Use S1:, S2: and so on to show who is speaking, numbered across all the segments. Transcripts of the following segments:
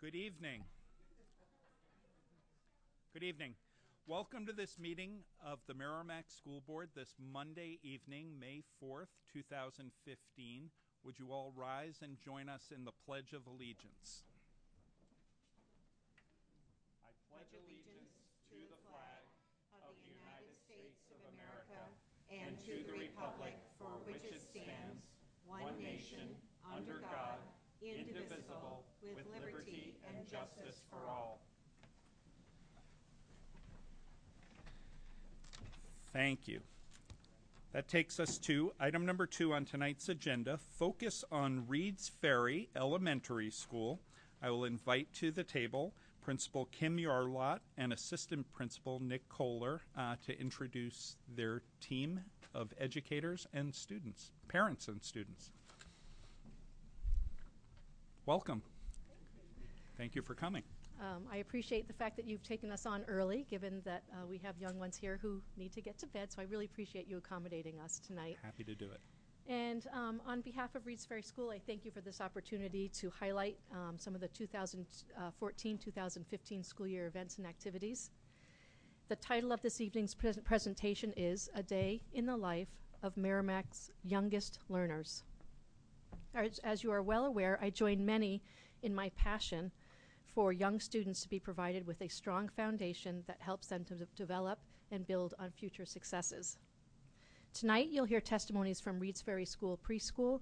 S1: Good evening. Good evening. Welcome to this meeting of the Merrimack School Board this Monday evening, May 4th, 2015. Would you all rise and join us in the Pledge of Allegiance? I pledge allegiance to the flag of the United States of America and to the republic for which it stands, one nation, under God, indivisible, with liberty and justice for all. Thank you. That takes us to item number 2 on tonight's agenda, focus on Reed's Ferry Elementary School. I will invite to the table Principal Kim Yarlott and Assistant Principal Nick Kohler to introduce their team of educators and students, parents and students. Welcome. Thank you for coming.
S2: I appreciate the fact that you've taken us on early, given that we have young ones here who need to get to bed, so I really appreciate you accommodating us tonight.
S1: Happy to do it.
S2: And on behalf of Reed's Ferry School, I thank you for this opportunity to highlight some of the 2014-2015 school year events and activities. The title of this evening's presentation is A Day in the Life of Merrimack's Youngest Learners. As you are well aware, I join many in my passion for young students to be provided with a strong foundation that helps them to develop and build on future successes. Tonight, you'll hear testimonies from Reed's Ferry School preschool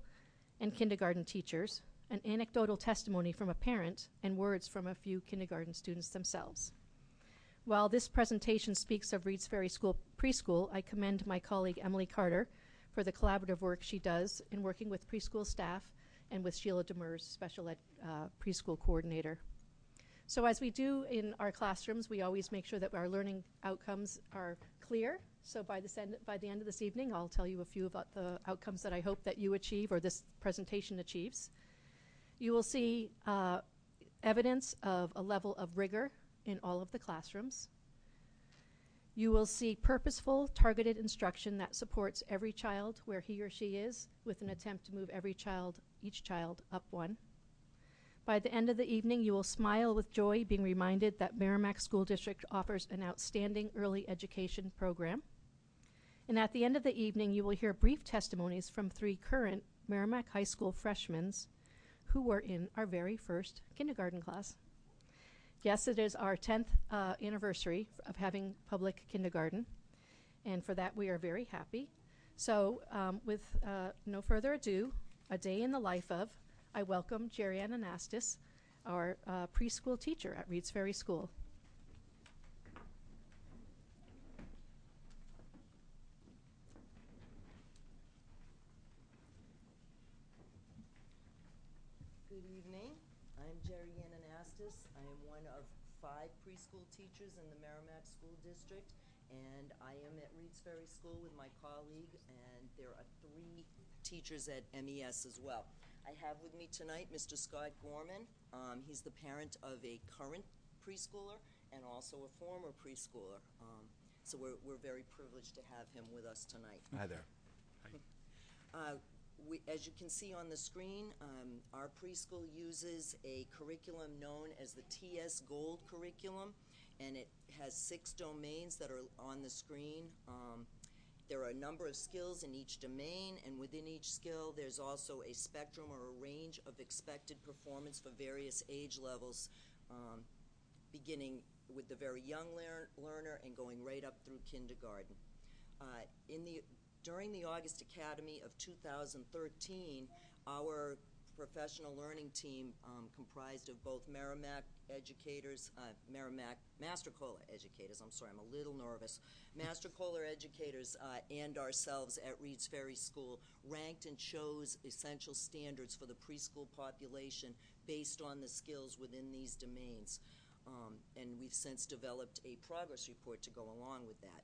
S2: and kindergarten teachers, an anecdotal testimony from a parent, and words from a few kindergarten students themselves. While this presentation speaks of Reed's Ferry School preschool, I commend my colleague Emily Carter for the collaborative work she does in working with preschool staff and with Sheila Demers, special ed preschool coordinator. So as we do in our classrooms, we always make sure that our learning outcomes are clear. So by the end of this evening, I'll tell you a few about the outcomes that I hope that you achieve or this presentation achieves. You will see evidence of a level of rigor in all of the classrooms. You will see purposeful, targeted instruction that supports every child where he or she is, with an attempt to move each child up one. By the end of the evening, you will smile with joy, being reminded that Merrimack School District offers an outstanding early education program. And at the end of the evening, you will hear brief testimonies from 3 current Merrimack High School freshmen who were in our very first kindergarten class. Yes, it is our 10th anniversary of having public kindergarten, and for that we are very happy. So with no further ado, a day in the life of, I welcome Jerrianne Anastas, our preschool teacher at Reed's Ferry School.
S3: Good evening. I'm Jerrianne Anastas. I am one of 5 preschool teachers in the Merrimack School District, and I am at Reed's Ferry School with my colleague, and there are 3 teachers at MES as well. I have with me tonight Mr. Scott Gorman. He's the parent of a current preschooler and also a former preschooler. So we're very privileged to have him with us tonight.
S4: Hi there.
S1: Hi.
S3: As you can see on the screen, our preschool uses a curriculum known as the TS Gold curriculum, and it has 6 domains that are on the screen. There are a number of skills in each domain, and within each skill there's also a spectrum or a range of expected performance for various age levels, beginning with the very young learner and going right up through kindergarten. During the August Academy of 2013, our professional learning team comprised of both Merrimack educators, Master Kohler educators, I'm sorry, I'm a little nervous, Master Kohler educators and ourselves at Reed's Ferry School ranked and chose essential standards for the preschool population based on the skills within these domains. And we've since developed a progress report to go along with that.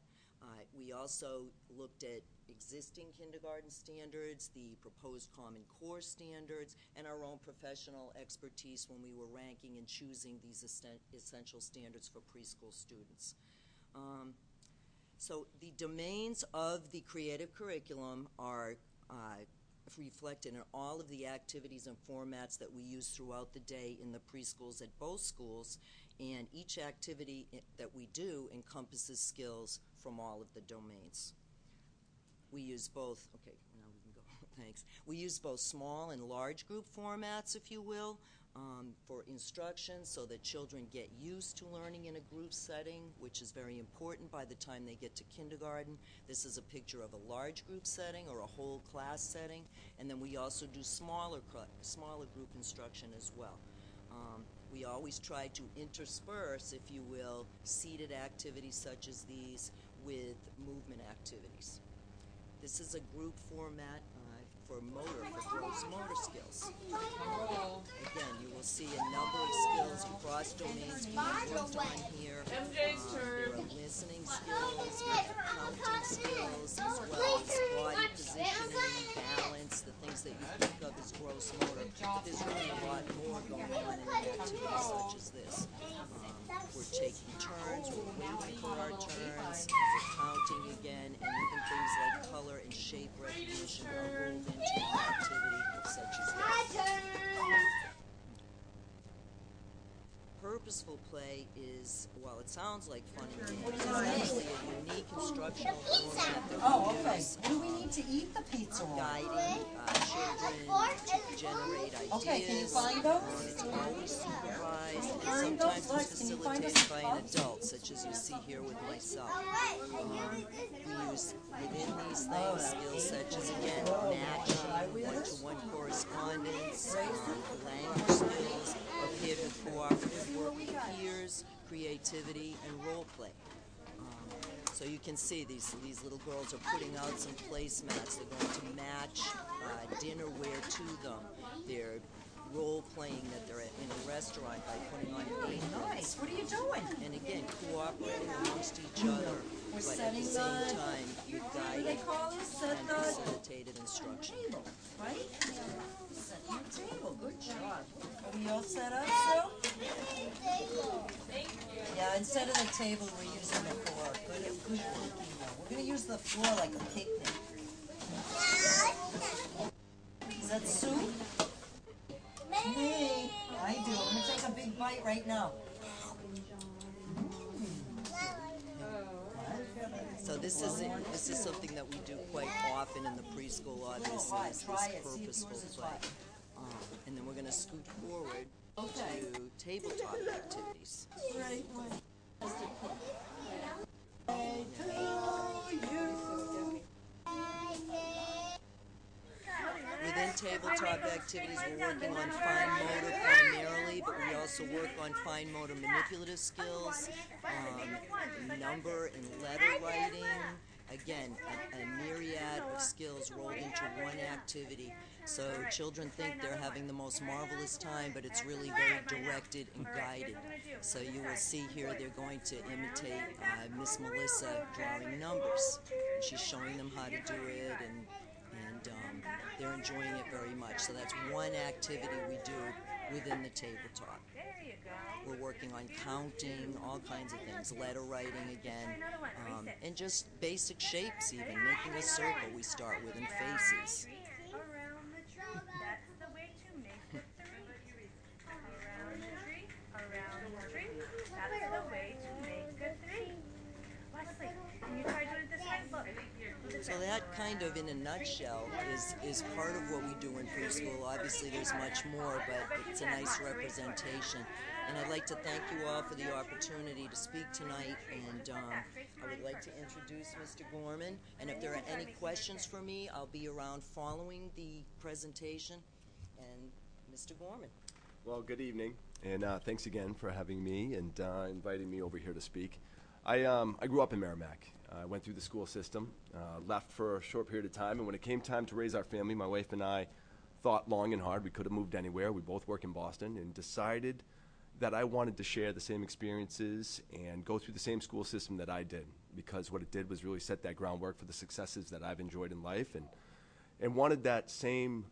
S3: We also looked at existing kindergarten standards, the proposed Common Core standards, and our own professional expertise when we were ranking and choosing these essential standards for preschool students. So the domains of the creative curriculum are reflected in all of the activities and formats that we use throughout the day in the preschools at both schools, and each activity that we do encompasses skills from all of the domains. We use both, okay, now we can go, thanks. We use both small and large group formats, if you will, for instruction so that children get used to learning in a group setting, which is very important by the time they get to kindergarten. This is a picture of a large group setting or a whole class setting, and then we also do smaller group instruction as well. We always try to intersperse, if you will, seated activities such as these with movement activities. This is a group format for gross motor skills. Again, you will see a number of skills across domains being worked on here. There are listening skills, counting skills, as well as body positioning, balance, the things that you think of as gross motor. But there's really a lot more going on in an activity such as this. We're taking turns, we're waiting for our turns, we're counting again, and even things like color and shape recognition are rolled into an activity such as that. Purposeful play is, while it sounds like fun and games, it's actually a unique instructional format that we use.
S4: Do we need to eat the pizza roll?
S3: Guiding children to generate ideas.
S4: Okay, can you find those?
S3: It's always supervised, and sometimes it's facilitated by an adult, such as you see here with myself. We use within these things skills such as, again, matching, one-to-one correspondence, language skills, or peer to cooperative work with peers, creativity, and role play. So you can see these little girls are putting out some placemats. They're going to match dinnerware to them. They're role-playing that they're in a restaurant by putting on aprons.
S4: Nice. What are you doing?
S3: And again, cooperating amongst each other, but at the same time, with guided and facilitated instruction.
S4: Table, right? Set your table. Good job. Are we all set up, Sue? Yeah, instead of the table, we're using the floor. Good work. We're going to use the floor like a picnic. Is that soup? Me. I do. I'm going to take a big bite right now.
S3: So this is something that we do quite often in the preschool, obviously, is this purposeful play. And then we're going to scoot forward to tabletop activities. Within tabletop activities, we're working on fine motor primarily, but we also work on fine motor manipulative skills, number and letter writing. Again, a myriad of skills rolled into one activity. So children think they're having the most marvelous time, but it's really very directed and guided. So you will see here they're going to imitate Miss Melissa drawing numbers. And she's showing them how to do it, and they're enjoying it very much. So that's one activity we do within the tabletop. We're working on counting, all kinds of things, letter writing again, and just basic shapes even, making a circle we start with, and faces. So that kind of, in a nutshell, is part of what we do in preschool. Obviously, there's much more, but it's a nice representation. And I'd like to thank you all for the opportunity to speak tonight. And I would like to introduce Mr. Gorman. And if there are any questions for me, I'll be around following the presentation. And Mr. Gorman.
S5: Well, good evening, and thanks again for having me and inviting me over here to speak. I grew up in Merrimack. I went through the school system, left for a short period of time, and when it came time to raise our family, my wife and I thought long and hard. We could have moved anywhere. We both work in Boston, and decided that I wanted to share the same experiences and go through the same school system that I did, because what it did was really set that groundwork for the successes that I've enjoyed in life, and wanted that same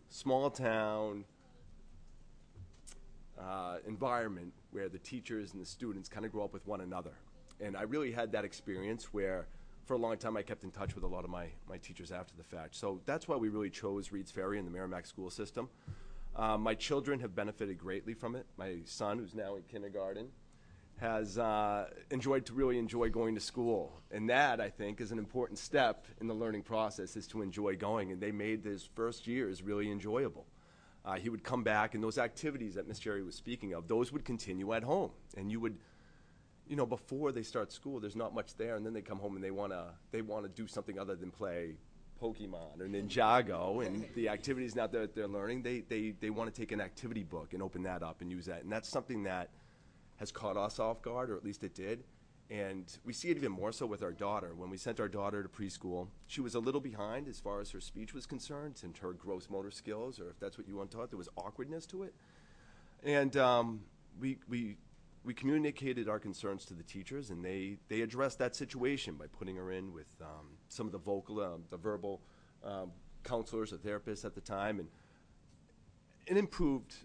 S5: small town environment where the teachers and the students kind of grow up with one another. And I really had that experience where for a long time, I kept in touch with a lot of my teachers after the fact. So that's why we really chose Reed's Ferry in the Merrimack school system. My children have benefited greatly from it. My son, who's now in kindergarten, has really enjoy going to school. And that, I think, is an important step in the learning process, is to enjoy going. And they made his first years really enjoyable. He would come back, and those activities that Miss Jerry was speaking of, those would continue at home. And you would, before they start school, there's not much there, and then they come home and they want to do something other than play Pokemon or Ninjago, and the activities now that they're learning, they want to take an activity book and open that up and use that. And that's something that has caught us off guard, or at least it did. And we see it even more so with our daughter. When we sent our daughter to preschool, she was a little behind as far as her speech was concerned and her gross motor skills, or if that's what you want taught, there was awkwardness to it. And we communicated our concerns to the teachers, and they addressed that situation by putting her in with some of the verbal counselors or therapists at the time, and it improved,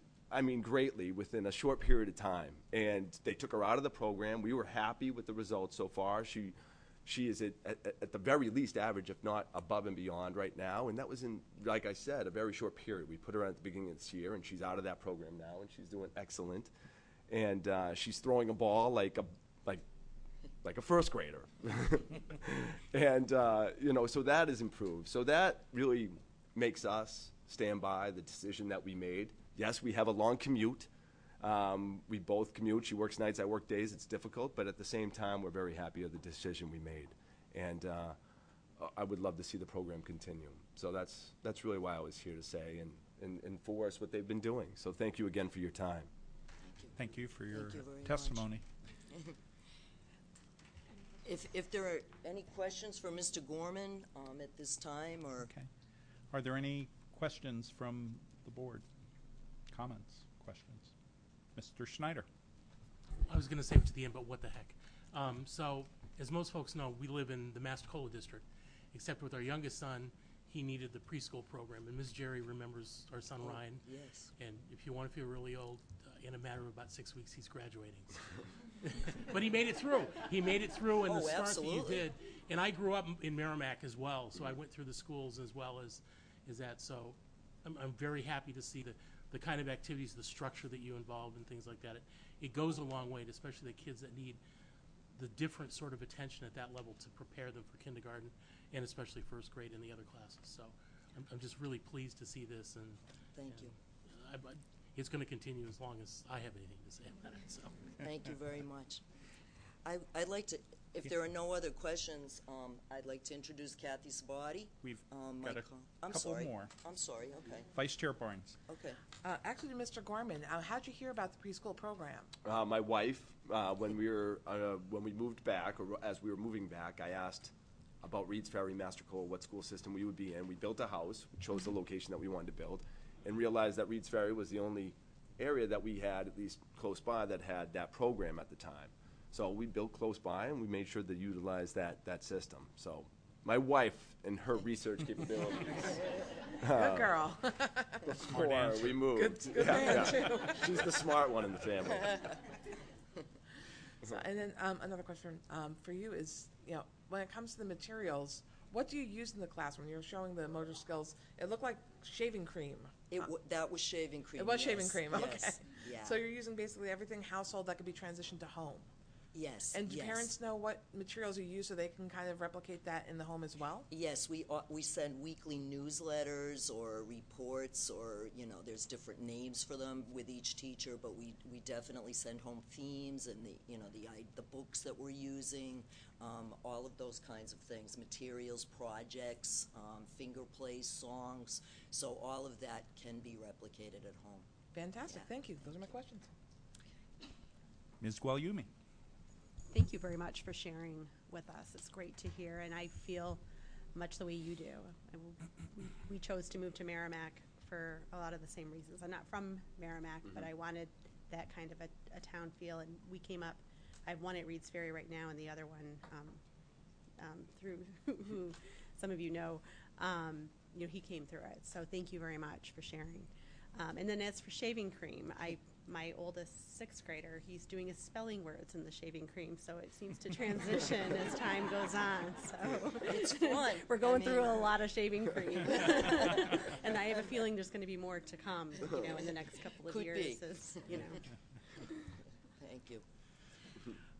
S5: greatly within a short period of time. And they took her out of the program. We were happy with the results so far. She is at the very least average, if not above and beyond right now. And that was in, like I said, a very short period. We put her at the beginning of this year, and she's out of that program now, and she's doing excellent. And she's throwing a ball like a first grader. And, so that has improved. So that really makes us stand by the decision that we made. Yes, we have a long commute. We both commute. She works nights, I work days. It's difficult, but at the same time, we're very happy with the decision we made. And I would love to see the program continue. So that's really why I was here to say and enforce what they've been doing. So thank you again for your time.
S1: Thank you for your
S3: very
S1: testimony.
S3: If there are any questions for Mr. Gorman at this time, or
S1: Okay. Are there any questions from the board? Comments, questions? Mr. Schneider.
S6: I was going to save it to the end, but what the heck. So, as most folks know, we live in the Massacola district, except with our youngest son, he needed the preschool program. And Ms. Jerry remembers our son Ryan.
S3: yes.
S6: And if you want to feel really old, in a matter of about 6 weeks, he's graduating. But he made it through. He made it through, and the start
S3: absolutely.
S6: that you did. And I grew up in Merrimack as well, so I went through the schools as well as that. So I'm very happy to see the kind of activities, the structure that you involved and things like that. It goes a long way, especially the kids that need the different sort of attention at that level to prepare them for kindergarten and especially first grade and the other classes. So I'm just really pleased to see this. And
S3: Thank you.
S6: It's going to continue as long as I have anything to say about it. So.
S3: Thank you very much. I'd like to, if there are no other questions, I'd like to introduce Kathy Sabati.
S1: We've
S3: my
S1: got a
S3: I'm
S1: couple
S3: sorry.
S1: more.
S3: I'm sorry, okay.
S1: Vice Chair Barnes.
S3: Okay.
S7: Actually, Mr. Gorman, how'd you hear about the preschool program?
S5: My wife, when we moved back, or as we were moving back, I asked about Reed's Ferry, Massacola, what school system we would be in. We built a house, we chose the location that we wanted to build, and realized that Reed's Ferry was the only area that we had, at least close by, that had that program at the time. So we built close by, and we made sure to utilize that system. So my wife and her research capabilities.
S7: Good girl.
S5: Before we moved.
S7: Good man, too.
S5: She's the smart one in the family.
S7: So, and then another question for you is, when it comes to the materials, what do you use in the class when you're showing the motor skills? It looked like shaving cream.
S3: That was shaving cream.
S7: It was
S3: yes,
S7: shaving cream,
S3: yes,
S7: okay.
S3: Yeah.
S7: So you're using basically everything household that could be transitioned to home.
S3: Yes.
S7: And do
S3: yes.
S7: parents know what materials you use so they can kind of replicate that in the home as well?
S3: Yes, we send weekly newsletters or reports, or there's different names for them with each teacher, but we definitely send home themes and the books that we're using, all of those kinds of things, materials, projects, finger plays, songs. So all of that can be replicated at home.
S7: Fantastic.
S3: Yeah.
S7: Thank you. Those are my questions.
S1: Ms. Guagliumi.
S8: Thank you very much for sharing with us. It's great to hear, and I feel much the way you do. We chose to move to Merrimack for a lot of the same reasons. I'm not from Merrimack, but I wanted that kind of a town feel, and we came up. I have one at Reed's Ferry right now, and the other one through who some of you know. He came through it. So thank you very much for sharing. And then as for shaving cream, I my oldest 6th grader, he's doing his spelling words in the shaving cream, so it seems to transition as time goes on. So
S3: It's fun.
S8: we're going
S3: I
S8: through
S3: mean-
S8: a lot of shaving cream, and I have a feeling there's going to be more to come, in the next couple of
S3: Could
S8: years.
S3: be. Thank you.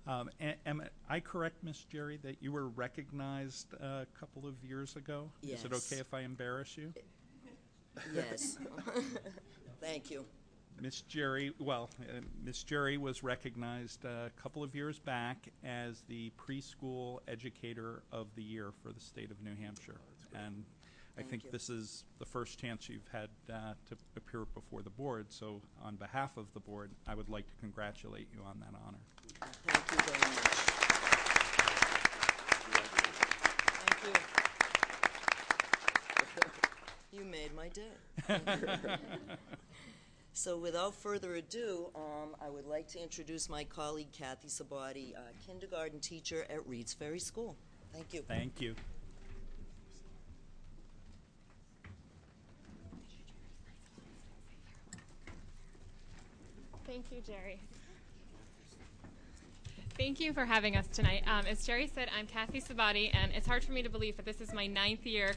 S1: Am I correct, Miss Jerry, that you were recognized a couple of years ago? Is it
S3: Yes.
S1: okay if I embarrass you?
S3: Yes. Thank you.
S1: Miss Jerry was recognized a couple of years back as the Preschool Educator of the Year for the state of New Hampshire. And I
S3: Thank
S1: think
S3: you.
S1: this is the first chance you've had to appear before the board. So on behalf of the board, I would like to congratulate you on that honor.
S3: Thank you very much. Thank you. You made my day. So without further ado, I would like to introduce my colleague, Callie Sabati, kindergarten teacher at Reed's Ferry School. Thank you.
S1: Thank you.
S9: Thank you, Jerry. Thank you for having us tonight. As Jerry said, I'm Kathy Sabati, and it's hard for me to believe, but this is my 9th year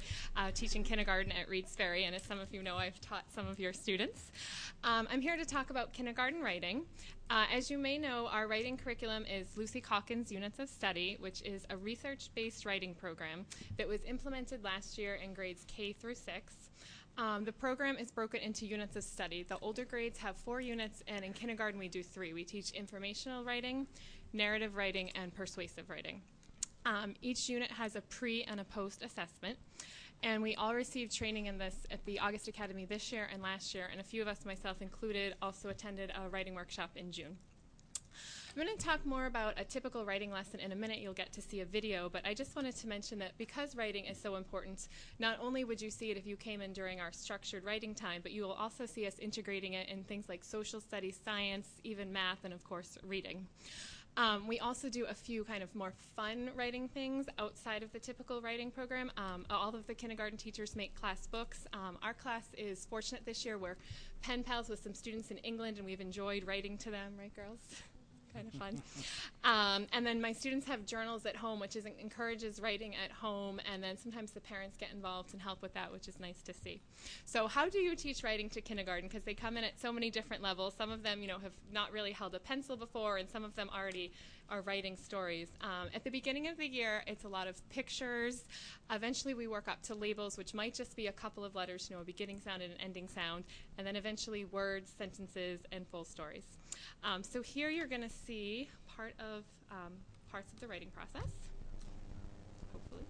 S9: teaching kindergarten at Reed's Ferry, and as some of you know, I've taught some of your students. I'm here to talk about kindergarten writing. As you may know, our writing curriculum is Lucy Calkins' Units of Study, which is a research-based writing program that was implemented last year in grades K through 6. The program is broken into units of study. The older grades have 4 units, and in kindergarten we do 3. We teach informational writing, narrative writing, and persuasive writing. Each unit has a pre and a post assessment, and we all received training in this at the August Academy this year and last year, and a few of us, myself included, also attended a writing workshop in June. I'm going to talk more about a typical writing lesson in a minute. You'll get to see a video, but I just wanted to mention that because writing is so important, not only would you see it if you came in during our structured writing time, but you will also see us integrating it in things like social studies, science, even math, and of course, reading. We also do a few kind of more fun writing things outside of the typical writing program. All of the kindergarten teachers make class books. Our class is fortunate this year. We're pen pals with some students in England, and we've enjoyed writing to them, right, girls? Kind of fun. And then my students have journals at home, which encourages writing at home, and then sometimes the parents get involved and help with that, which is nice to see. So how do you teach writing to kindergarten? Because they come in at so many different levels. Some of them, have not really held a pencil before, and some of them already are writing stories. At the beginning of the year, it's a lot of pictures. Eventually we work up to labels, which might just be a couple of letters, a beginning sound and an ending sound, and then eventually words, sentences, and full stories. So here you're going to see parts of the writing process, hopefully.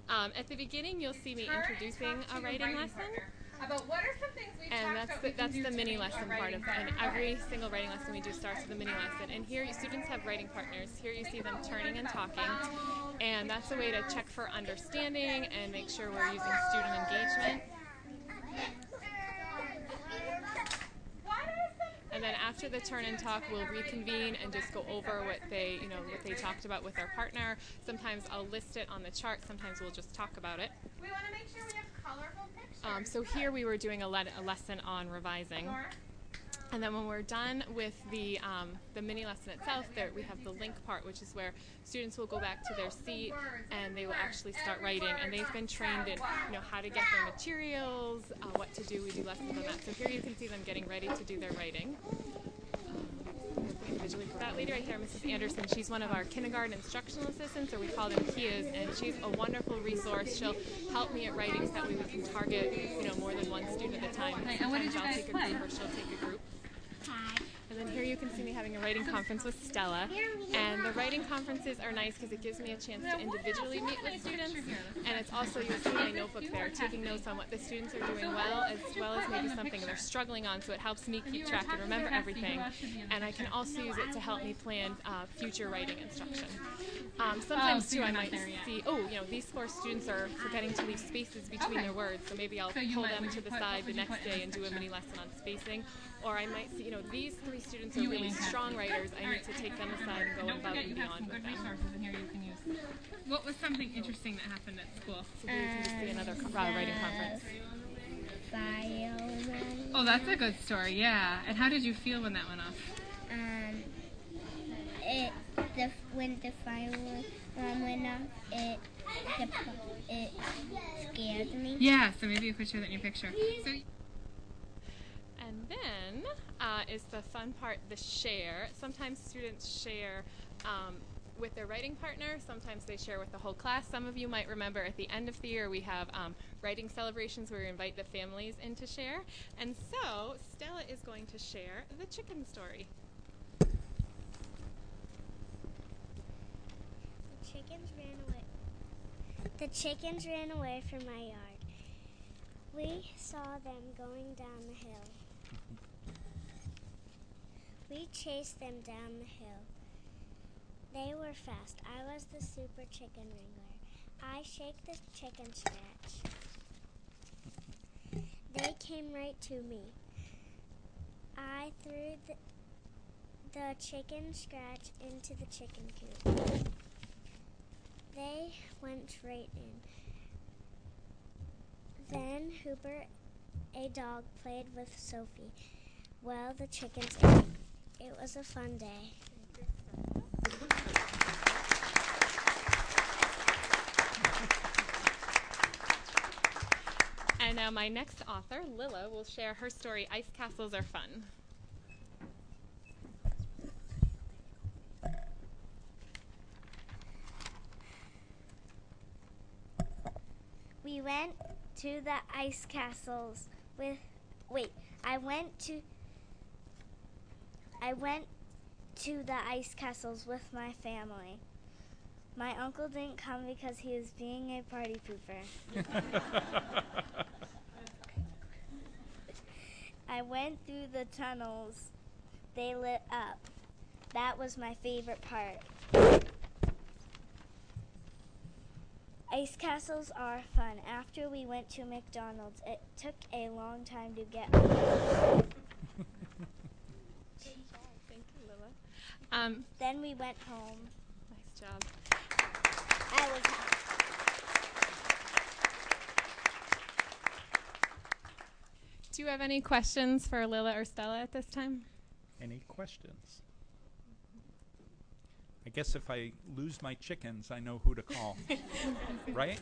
S9: At the beginning, you'll see me introducing a writing lesson.
S10: About what are some things we've
S9: And
S10: talked about
S9: that's
S10: we
S9: the
S10: can do
S9: mini
S10: to
S9: lesson
S10: make our
S9: part of
S10: writing
S9: and
S10: better?
S9: every single writing lesson we do starts with a mini lesson. And here students have writing partners. Here you see them turning and talking. And that's a way to check for understanding and make sure we're using student engagement. And then after the turn and talk, we'll reconvene and just go over what they talked about with their partner. Sometimes I'll list it on the chart. Sometimes we'll just talk about it.
S10: We want to make sure we have colorful pictures.
S9: So here we were doing a lesson on revising. And then when we're done with the mini lesson itself, we have the link part, which is where students will go back to their seat and they will actually start writing. And they've been trained in how to get their materials, what to do. We do lessons on that. So here you can see them getting ready to do their writing. That lady right there, Mrs. Anderson, she's one of our kindergarten instructional assistants, or we call them Kias, and she's a wonderful resource. She'll help me at writing so that way we can target, more than one student at a time.
S10: And what did you
S9: I'll
S10: guys
S9: take a
S10: play?
S9: group or she'll take a group. And then here you can see me having a writing conference with Stella. And the writing conferences are nice because it gives me a chance to individually meet with students. And it's also, you'll see my notebook there, taking notes on what the students are doing well as maybe something they're struggling on, so it helps me keep track and remember everything. And I can also use it to help me plan future writing instruction. Sometimes too I might see, these 4 students are forgetting to leave spaces between their words, so maybe I'll pull them to the side the next day and do a mini lesson on spacing. Or I might see, these 3 students are really strong writers. I need to take them aside and go above and beyond with them.
S10: Resources in here you can use. What was something interesting that happened at school?
S9: So here you can just see another writing conference.
S10: fireman.
S9: Oh, that's a good story, yeah. And how did you feel when that went off?
S10: When the fireman went off, it scared me.
S9: Yeah, so maybe you could show that in your picture. So, and then is the fun part, the share. Sometimes students share with their writing partner. Sometimes they share with the whole class. Some of you might remember at the end of the year we have writing celebrations where we invite the families in to share. And so Stella is going to share the chicken story.
S10: The chickens ran away from my yard. We saw them going down the hill. We chased them down the hill. They were fast. I was the super chicken wrangler. I shake the chicken scratch. They came right to me. I threw the chicken scratch into the chicken coop. They went right in. Then Hooper, a dog, played with Sophie. Well, the chickens ate. It was a fun day.
S9: And now my next author, Lila, will share her story, Ice Castles Are Fun.
S10: We went to the ice castles with, I went to the ice castles with my family. My uncle didn't come because he was being a party pooper. I went through the tunnels. They lit up. That was my favorite part. Ice castles are fun. After we went to McDonald's, it took a long time to get home.
S9: Thank you, Lila.
S10: Then we went home.
S9: Nice job.
S10: I was happy.
S9: Do you have any questions for Lila or Stella at this time?
S1: Any questions? I guess if I lose my chickens, I know who to call. Right?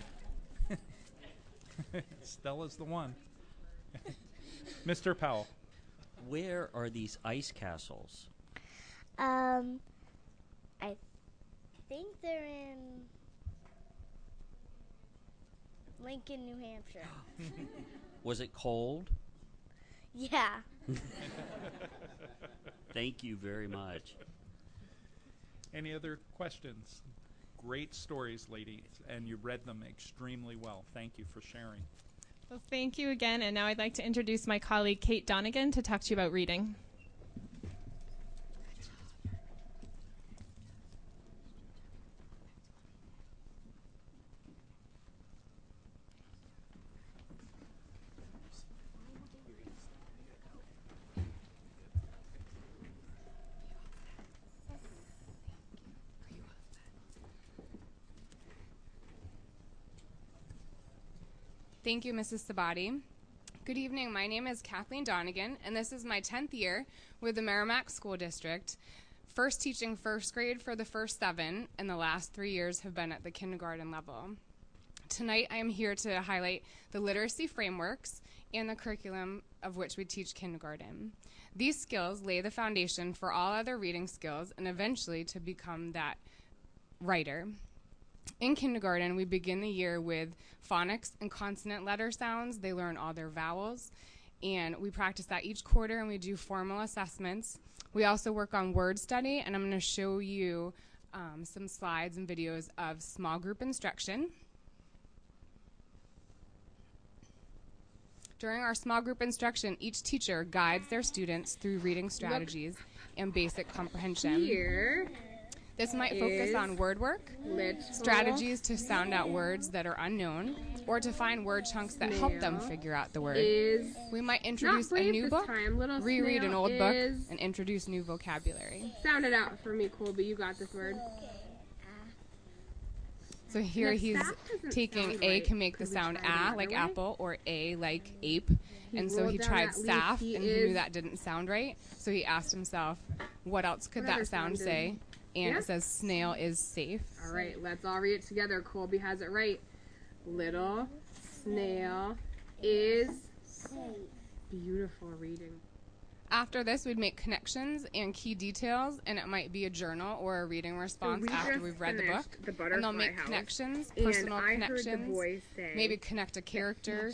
S1: Stella's the one. Mr. Powell.
S11: Where are these ice castles?
S10: I think they're in Lincoln, New Hampshire.
S11: Was it cold?
S10: Yeah.
S11: Thank you very much.
S1: Any other questions? Great stories, ladies, and you read them extremely well. Thank you for sharing.
S9: Well, thank you again, and now I'd like to introduce my colleague Kate Donegan to talk to you about reading.
S12: Thank you, Mrs. Sabati. Good evening. My name is Kathleen Donegan, and this is my 10th year with the Merrimack School District, first teaching first grade for the first 7, and the last 3 years have been at the kindergarten level. Tonight, I am here to highlight the literacy frameworks and the curriculum of which we teach kindergarten. These skills lay the foundation for all other reading skills and eventually to become that writer. In kindergarten, we begin the year with phonics and consonant letter sounds. They learn all their vowels, and we practice that each quarter, and we do formal assessments. We also work on word study, and I'm going to show you some slides and videos of small group instruction. During our small group instruction, each teacher guides their students through reading strategies and basic comprehension.
S13: Here.
S12: This might focus on word work, strategies to sound out words that are unknown, or to find word chunks that help them figure out the word. We might introduce a new book, reread an old book, and introduce new vocabulary.
S13: Sound it out for me, Colby. You got this word.
S12: So here he's taking A can make the sound A like apple or A like ape. And so he tried staff and he knew that didn't sound right. So he asked himself, what else could that sound say? And it says snail is safe.
S13: All right, let's all read it together. Colby has it right. Little snail is safe. Beautiful reading.
S12: After this, we'd make connections and key details, and it might be a journal or a reading response after we've read the book. And they'll make connections, personal connections, maybe connect a character,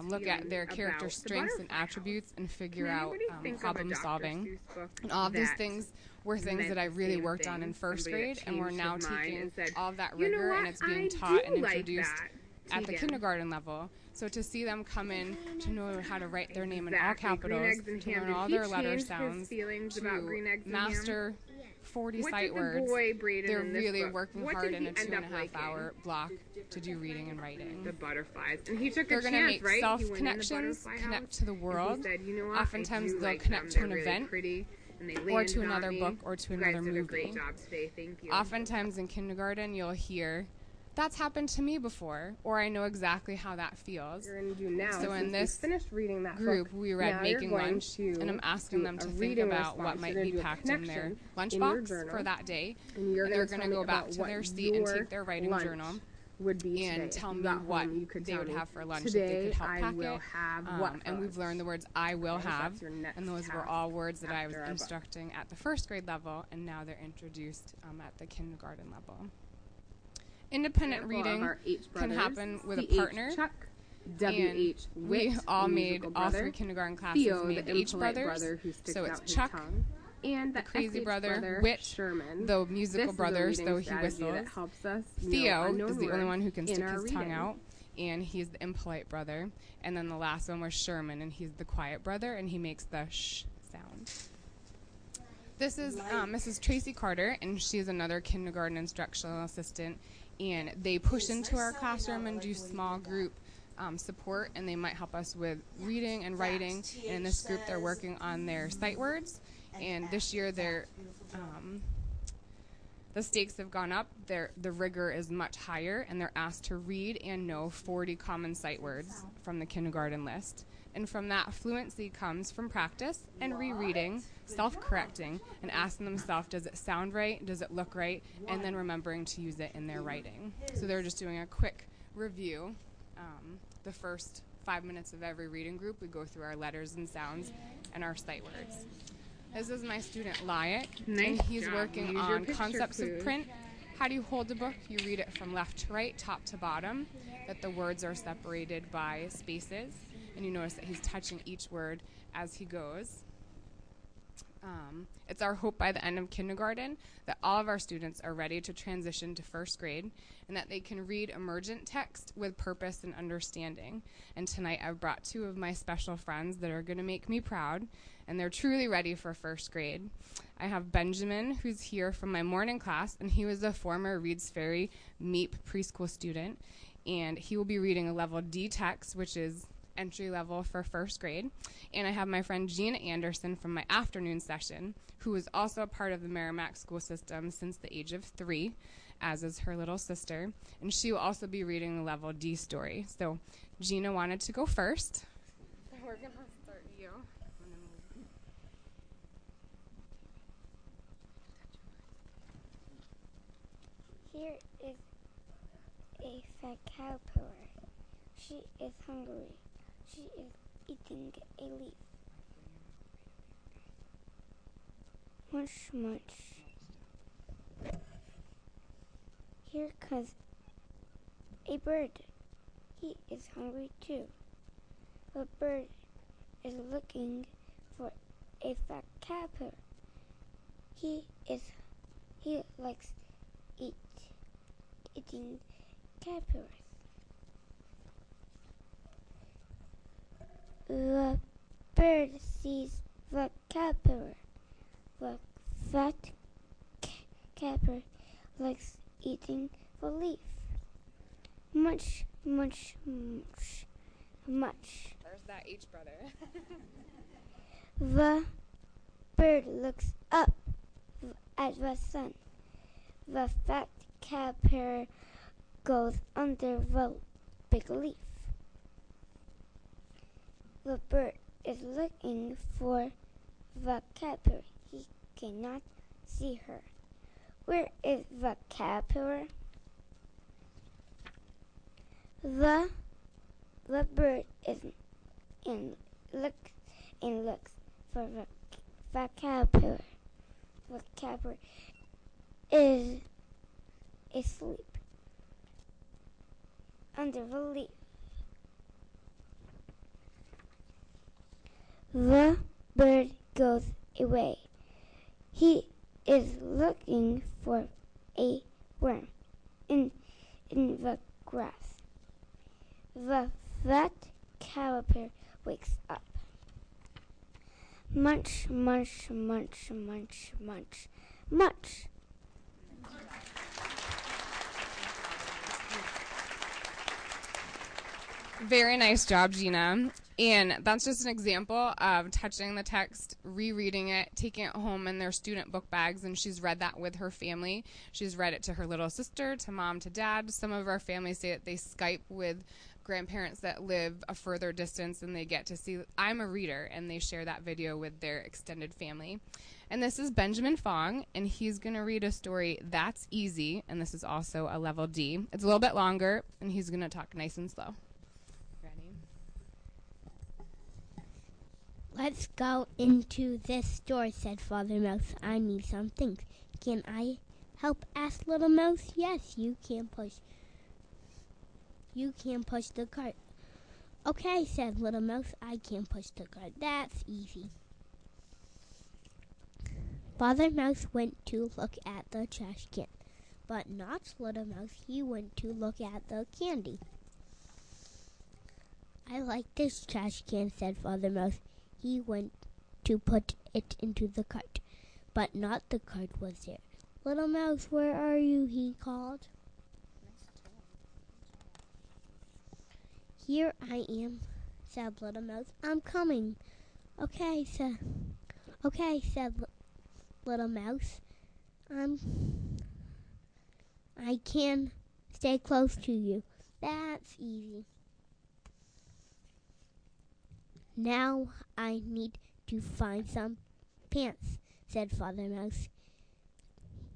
S12: look at their character strengths and attributes, and figure out problem solving. And all of these things were things that I really worked on in first grade, and we're now taking all of that rigor, and it's being taught and introduced at the kindergarten level. So to see them come in to know how to write their name in all capitals, to learn all their letter sounds, to master 40 sight words, they're really working hard in a 2.5 hour block to do reading and writing.
S13: The butterflies. And he took
S12: They're going to make self-connections, connect to the world. Oftentimes they'll connect to an event, or to another book, or to another movie. Oftentimes in kindergarten you'll hear, that's happened to me before, or I know exactly how that feels. So in this group, we read Making Lunch, and I'm asking them to think about what might be packed in their lunchbox for that day. And they're going to go back to their seat and take their writing journal and tell me what they would have for lunch if they could help pack it. And we've learned the words I will have, and those were all words that I was instructing at the first grade level, and now they're introduced at the kindergarten level. Independent reading can happen with a partner, and we all made, all 3 kindergarten classes made H brothers, so it's Chuck, and the crazy brother, Whit, the musical brother, so he whistles. Theo is the only one who can stick his tongue out, and he's the impolite brother. And then the last one was Sherman, and he's the quiet brother, and he makes the sh sound. This is Mrs. Tracy Carter, and she's another kindergarten instructional assistant. And they push into our classroom and do small group support, and they might help us with reading and writing. And in this group, they're working on their sight words. And this year, the stakes have gone up. The rigor is much higher, and they're asked to read and know 40 common sight words from the kindergarten list. And from that, fluency comes from practice and rereading, self-correcting, and asking themselves, does it sound right? Does it look right? And then remembering to use it in their writing. So they're just doing a quick review. The first 5 minutes of every reading group, we go through our letters and sounds and our sight words. This is my student, Lyack, and he's working on concepts of print. How do you hold a book? You read it from left to right, top to bottom, that the words are separated by spaces. And you notice that he's touching each word as he goes. It's our hope by the end of kindergarten that all of our students are ready to transition to first grade and that they can read emergent text with purpose and understanding. And tonight I've brought 2 of my special friends that are going to make me proud, and they're truly ready for first grade. I have Benjamin, who's here from my morning class, and he was a former Reed's Ferry MEEP preschool student, and he will be reading a level D text, which is entry level for first grade. And I have my friend Gina Anderson from my afternoon session, who is also a part of the Merrimack school system since the age of 3, as is her little sister. And she will also be reading the level D story. So Gina wanted to go first. We're going to start you.
S10: Here is a fat caterpillar. She is hungry. She is eating a leaf. Munch, munch. Here comes a bird. He is hungry too. The bird is looking for a fat caterpillar. He likes eating caterpillars. The bird sees the caterpillar. The fat caterpillar likes eating the leaf. Munch, munch, munch, munch.
S12: There's that H brother.
S10: The bird looks up at the sun. The fat caterpillar goes under the big leaf. The bird is looking for the caterpillar. He cannot see her. Where is the caterpillar? The bird is and looks for the caterpillar. The caterpillar is asleep under the leaf. The bird goes away. He is looking for a worm in the grass. The fat caterpillar wakes up. Munch, munch, munch, munch, munch, munch.
S12: Very nice job, Gina. And that's just an example of touching the text, rereading it, taking it home in their student book bags, and she's read that with her family. She's read it to her little sister, to mom, to dad. Some of our families say that they Skype with grandparents that live a further distance, and they get to see, I'm a reader, and they share that video with their extended family. And this is Benjamin Fong, and he's going to read a story that's easy, and this is also a level D. It's a little bit longer, and he's going to talk nice and slow.
S10: Let's go into this store, said Father Mouse. I need some things. Can I help? Asked Little Mouse. Yes, you can push the cart. Okay, said Little Mouse. I can push the cart. That's easy. Father Mouse went to look at the trash can, but not Little Mouse. He went to look at the candy. I like this trash can, said Father Mouse. He went to put it into the cart, but not the cart was there. Little Mouse, where are you? He called. Here I am, said Little Mouse. I'm coming. Okay, said Little Mouse. I can stay close to you. That's easy. Now I need to find some pants, said Father Mouse.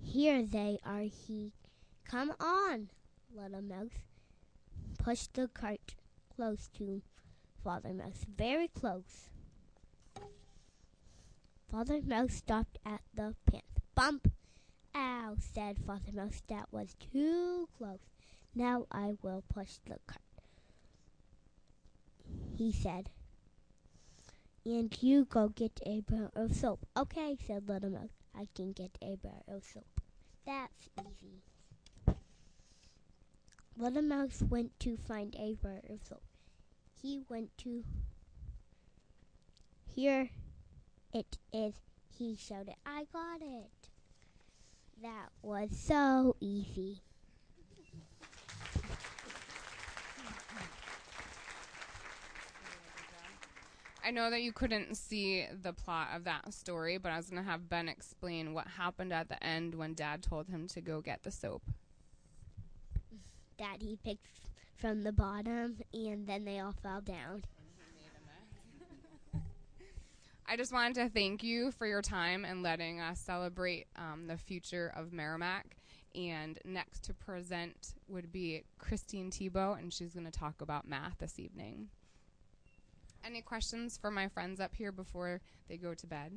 S10: Here they are. Come on, Little Mouse. Pushed the cart close to Father Mouse, very close. Father Mouse stopped at the pants. Bump! Ow, said Father Mouse. That was too close. Now I will push the cart, he said. And you go get a bar of soap. Okay, said Little Mouse. I can get a bar of soap. That's easy. Little Mouse went to find a bar of soap. He went to... Here it is, he shouted. I got it. That was so easy.
S12: I know that you couldn't see the plot of that story, but I was going to have Ben explain what happened at the end when Dad told him to go get the soap.
S10: Daddy picked from the bottom, and then they all fell down.
S12: I just wanted to thank you for your time and letting us celebrate the future of Merrimack. And next to present would be Christine Tebow, and she's going to talk about math this evening. Any questions for my friends up here before they go to bed?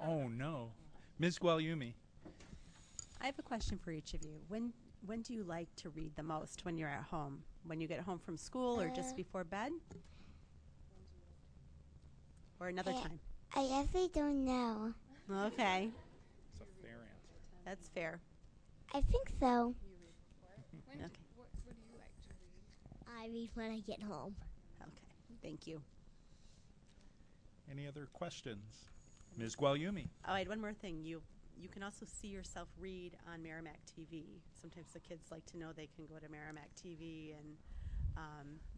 S1: Oh, no. Ms. Guagliumi.
S14: I have a question for each of you. When do you like to read the most when you're at home? When you get home from school or just before bed? Or another time?
S10: I really don't know.
S14: Okay.
S1: That's a fair answer.
S14: That's fair.
S10: I think so.
S12: Okay. What do you like to read?
S10: I read when I get home.
S14: Okay. Thank you.
S1: Any other questions? Ms. Guagliumi.
S14: Oh, I had one more thing. You can also see yourself read on Merrimack TV. Sometimes the kids like to know they can go to Merrimack TV and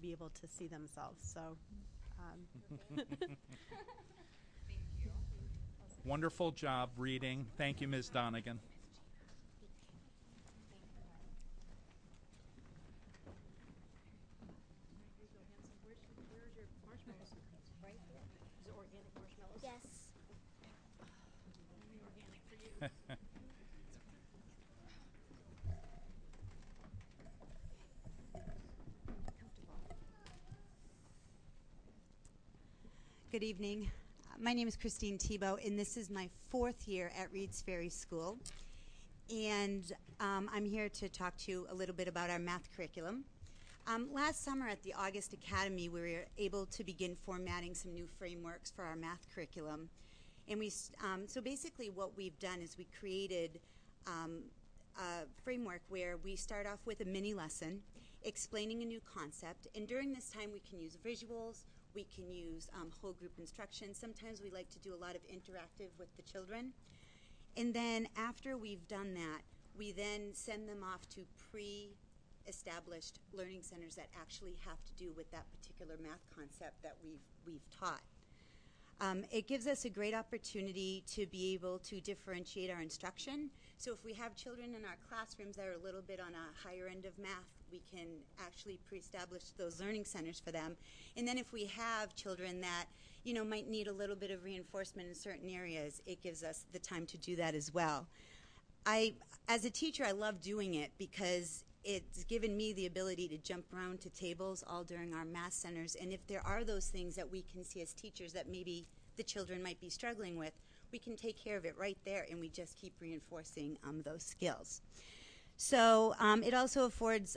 S14: be able to see themselves. So.
S12: Thank you.
S1: Wonderful job reading. Thank you, Ms. Donegan.
S15: Good evening. My name is Christine Tebow, and this is my 4th year at Reed's Ferry School. And I'm here to talk to you a little bit about our math curriculum. Last summer at the August Academy, we were able to begin formatting some new frameworks for our math curriculum. And so basically what we've done is we created a framework where we start off with a mini lesson explaining a new concept. And during this time, we can use visuals, we can use whole group instruction. Sometimes we like to do a lot of interactive with the children. And then after we've done that, we then send them off to pre-established learning centers that actually have to do with that particular math concept that we've taught. It gives us a great opportunity to be able to differentiate our instruction. So if we have children in our classrooms that are a little bit on a higher end of math, we can actually pre-establish those learning centers for them. And then if we have children that, you know, might need a little bit of reinforcement in certain areas, it gives us the time to do that as well. As a teacher, I love doing it because it's given me the ability to jump around to tables all during our math centers. And if there are those things that we can see as teachers that maybe the children might be struggling with, we can take care of it right there, and we just keep reinforcing those skills. So it also affords,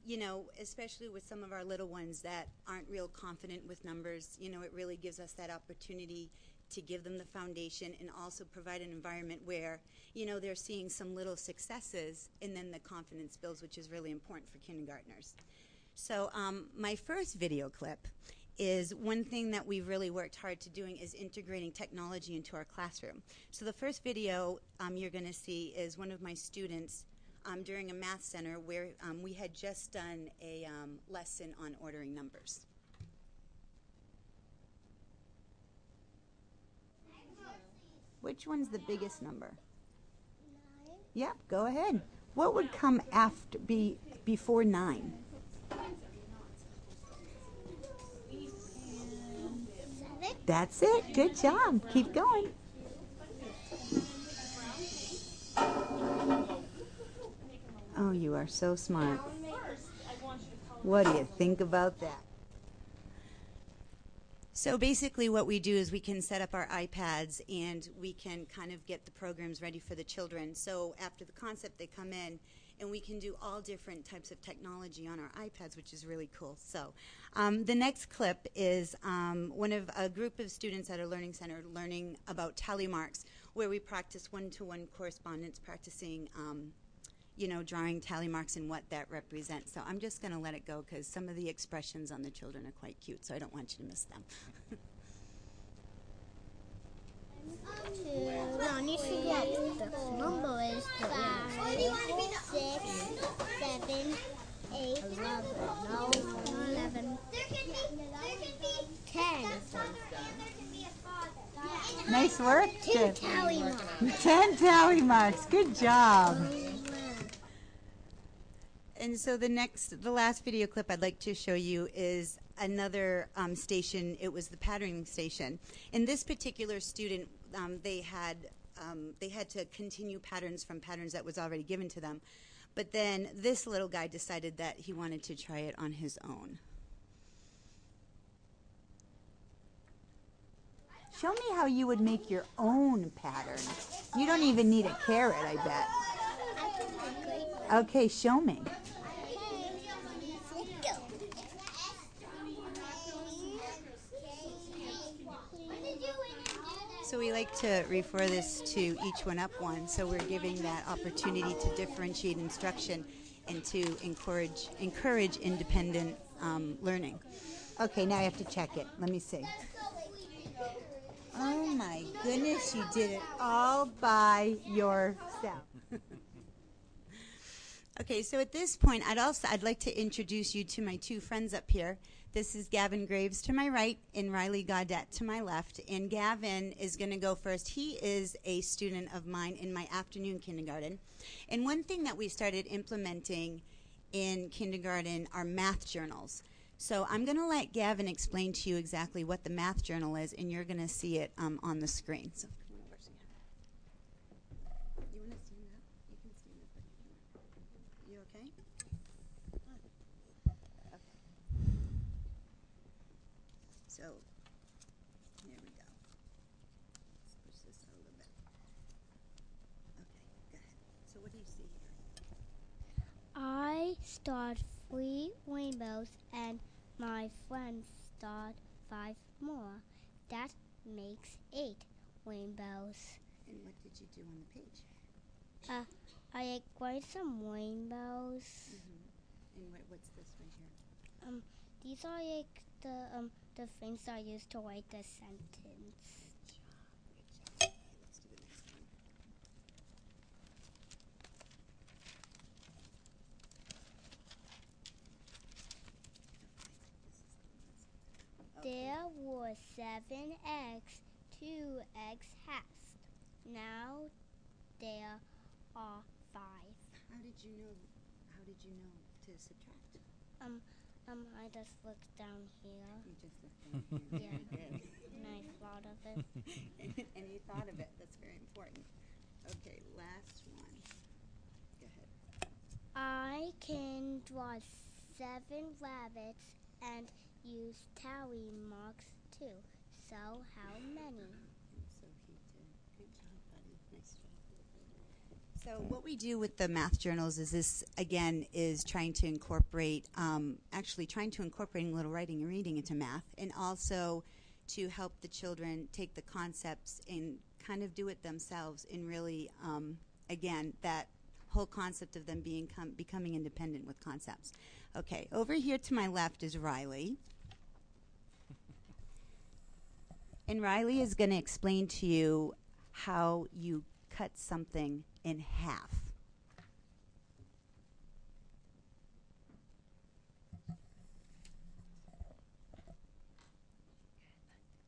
S15: you know, especially with some of our little ones that aren't real confident with numbers, you know, it really gives us that opportunity to give them the foundation and also provide an environment where, you know, they're seeing some little successes and then the confidence builds, which is really important for kindergartners. So my first video clip is one thing that we've really worked hard to doing is integrating technology into our classroom. So the first video you're going to see is one of my students during a math center where we had just done a lesson on ordering numbers. Which one's the biggest number? 9. Yep, go ahead. What would come after before 9?
S10: 7.
S15: That's it. Good job. Keep going. Oh, you are so smart. What do you think about that? So basically what we do is we can set up our iPads and we can kind of get the programs ready for the children. So after the concept, they come in and we can do all different types of technology on our iPads, which is really cool. So the next clip is one of a group of students at a learning center learning about tally marks, where we practice one-to-one correspondence, practicing you know, drawing tally marks and what that represents. So I'm just going to let it go because some of the expressions on the children are quite cute, so I don't want you to miss them.
S10: The number is 5, 6, 7, 8, 11, 10.
S15: Nice work.
S10: 10 tally marks.
S15: 10 tally marks. Good job. And so the last video clip I'd like to show you is another station. It was the patterning station. And this particular student, they had to continue patterns from patterns that was already given to them. But then this little guy decided that he wanted to try it on his own. Show me how you would make your own pattern. You don't even need a carrot, I bet. Okay, show me. So we like to refer this to each one up one, so we're giving that opportunity to differentiate instruction and to encourage independent learning. Okay, now I have to check it. Let me see. Oh my goodness, you did it all by yourself. Okay, so at this point, I'd like to introduce you to my two friends up here. This is Gavin Graves to my right and Riley Gaudette to my left. And Gavin is going to go first. He is a student of mine in my afternoon kindergarten. And one thing that we started implementing in kindergarten are math journals. So I'm going to let Gavin explain to you exactly what the math journal is, and you're going to see it on the screen. So come on over so you want to stand up? You can stand up. You okay? Okay. So
S10: starred 3 rainbows and my friend starred 5 more. That makes 8 rainbows.
S15: And what did you do on the page?
S10: I write some rainbows.
S15: And what's this right here?
S10: These are like the things I use to write the sentence.
S15: Let's do the next one.
S10: There were 7 eggs, 2 eggs hatched. Now there are 5.
S15: How did you know to subtract?
S10: I just looked down here.
S15: You just looked down here.
S10: Yeah.
S15: Very good.
S10: And I thought of it.
S15: And you thought of it. That's very important. Okay, last one. Go ahead.
S10: I can draw 7 rabbits and use tally marks too. So how many?
S15: And so he did. Good job, buddy. Nice job. So what we do with the math journals is this, again, is trying to incorporate little writing and reading into math, and also to help the children take the concepts and kind of do it themselves, and really, again, that whole concept of them becoming independent with concepts. Okay, over here to my left is Riley. And Riley is going to explain to you how you cut something in half.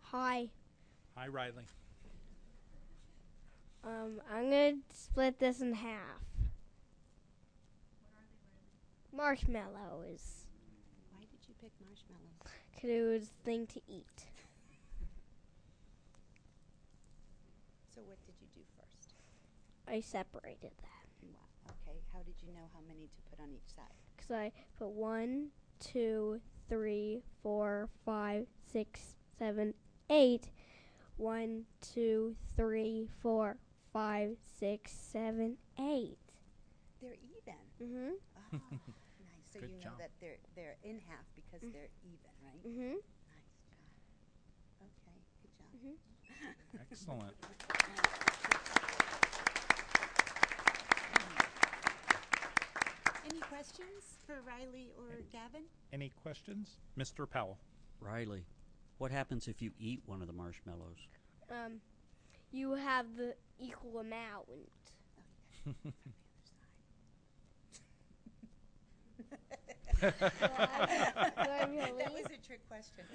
S16: Hi.
S1: Hi, Riley.
S16: I'm going to split this in half. Marshmallows.
S15: Why did you pick marshmallows?
S16: Because it was a thing to eat.
S15: So what did you do first?
S16: I separated them.
S15: Wow. Okay, how did you know how many to put on each side?
S16: Because I put 1, 2, 3, 4, 5, 6, 7, 8. 1, 2, 3, 4, 5, 6, 7, 8.
S15: They're even.
S16: Mm-hmm.
S15: Oh, nice. So
S1: Good
S15: you know
S1: job.
S15: that they're in half because they're even, right?
S16: Mm-hmm.
S15: Nice job. Okay, good job.
S1: Excellent.
S15: Any questions for Riley or Gavin?
S1: Any questions? Mr. Powell.
S11: Riley, what happens if you eat one of the marshmallows?
S16: You have the equal amount.
S15: That was a trick question.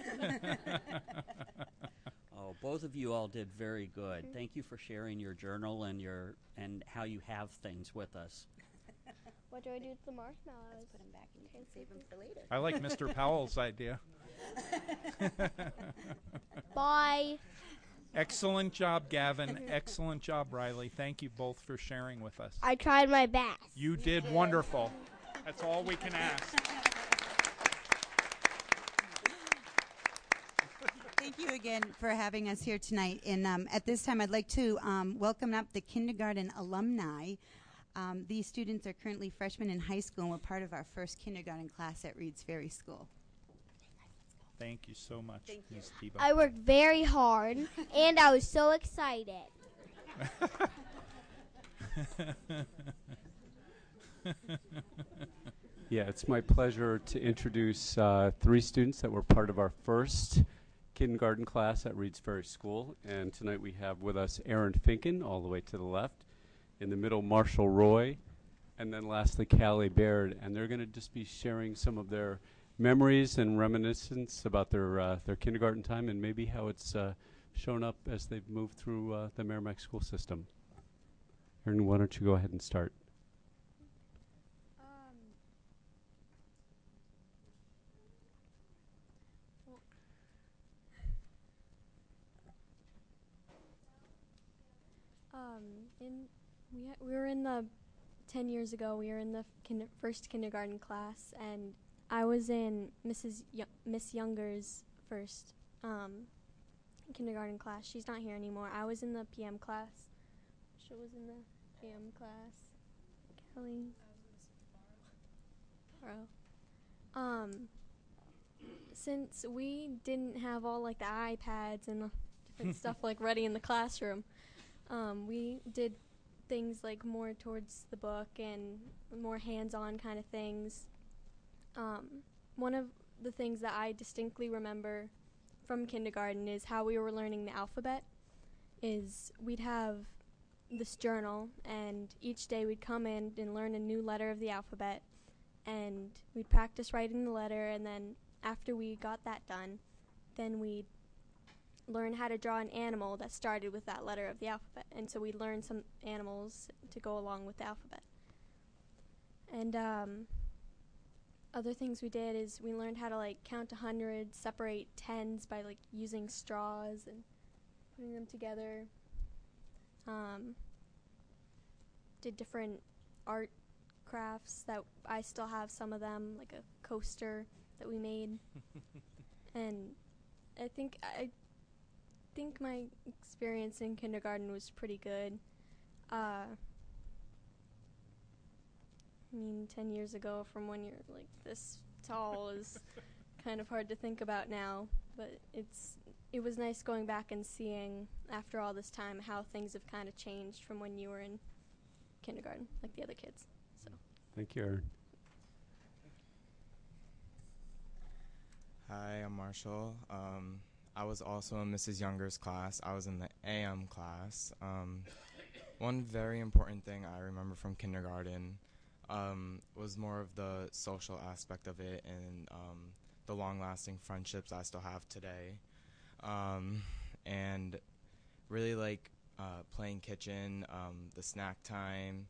S11: Oh, both of you all did very good. Thank you for sharing your journal and how you have things with us.
S16: What do I do with the marshmallows?
S15: Put them back and you can save them for later.
S1: I like Mr. Powell's idea.
S16: Bye.
S1: Excellent job, Gavin. Excellent job, Riley. Thank you both for sharing with us.
S16: I tried my best.
S1: You did wonderful. That's all we can ask.
S15: Thank you again for having us here tonight. And at this time, I'd like to welcome up the kindergarten alumni. These students are currently freshmen in high school and were part of our first kindergarten class at Reed's Ferry School.
S1: Thank you so much, Ms. Tebow.
S16: I worked very hard, and I was so excited.
S17: Yeah, it's my pleasure to introduce 3 students that were part of our first kindergarten class at Reed's Ferry School. And tonight we have with us Aaron Finken, all the way to the left. In the middle, Marshall Roy. And then lastly, Callie Baird. And they're going to just be sharing some of their memories and reminiscence about their kindergarten time and maybe how it's shown up as they've moved through the Merrimack school system. Aaron, why don't you go ahead and start?
S18: We were in the 10 years ago. We were in the first kindergarten class, and I was in Miss Younger's first kindergarten class. She's not here anymore. I was in the PM class. She was in the PM class. Callie. Since we didn't have all like the iPads and different stuff like ready in the classroom, we did things like more towards the book and more hands-on kind of things. One of the things that I distinctly remember from kindergarten is how we were learning the alphabet. Is we'd have this journal, and each day we'd come in and learn a new letter of the alphabet, and we'd practice writing the letter, and then after we got that done, then we'd learn how to draw an animal that started with that letter of the alphabet. And so we'd learn some animals to go along with the alphabet. And other things we did is we learned how to like count to 100, separate tens by like using straws and putting them together. Did different art crafts that I still have some of them, like a coaster that we made. And I think my experience in kindergarten was pretty good. I mean, 10 years ago from when you're like this tall is kind of hard to think about now, but it was nice going back and seeing after all this time how things have kind of changed from when you were in kindergarten, like the other kids. So.
S17: Thank you, Aaron.
S19: Hi, I'm Marshall. I was also in Mrs. Younger's class. I was in the AM class. One very important thing I remember from kindergarten was more of the social aspect of it and the long-lasting friendships I still have today. And really like playing kitchen, the snack time,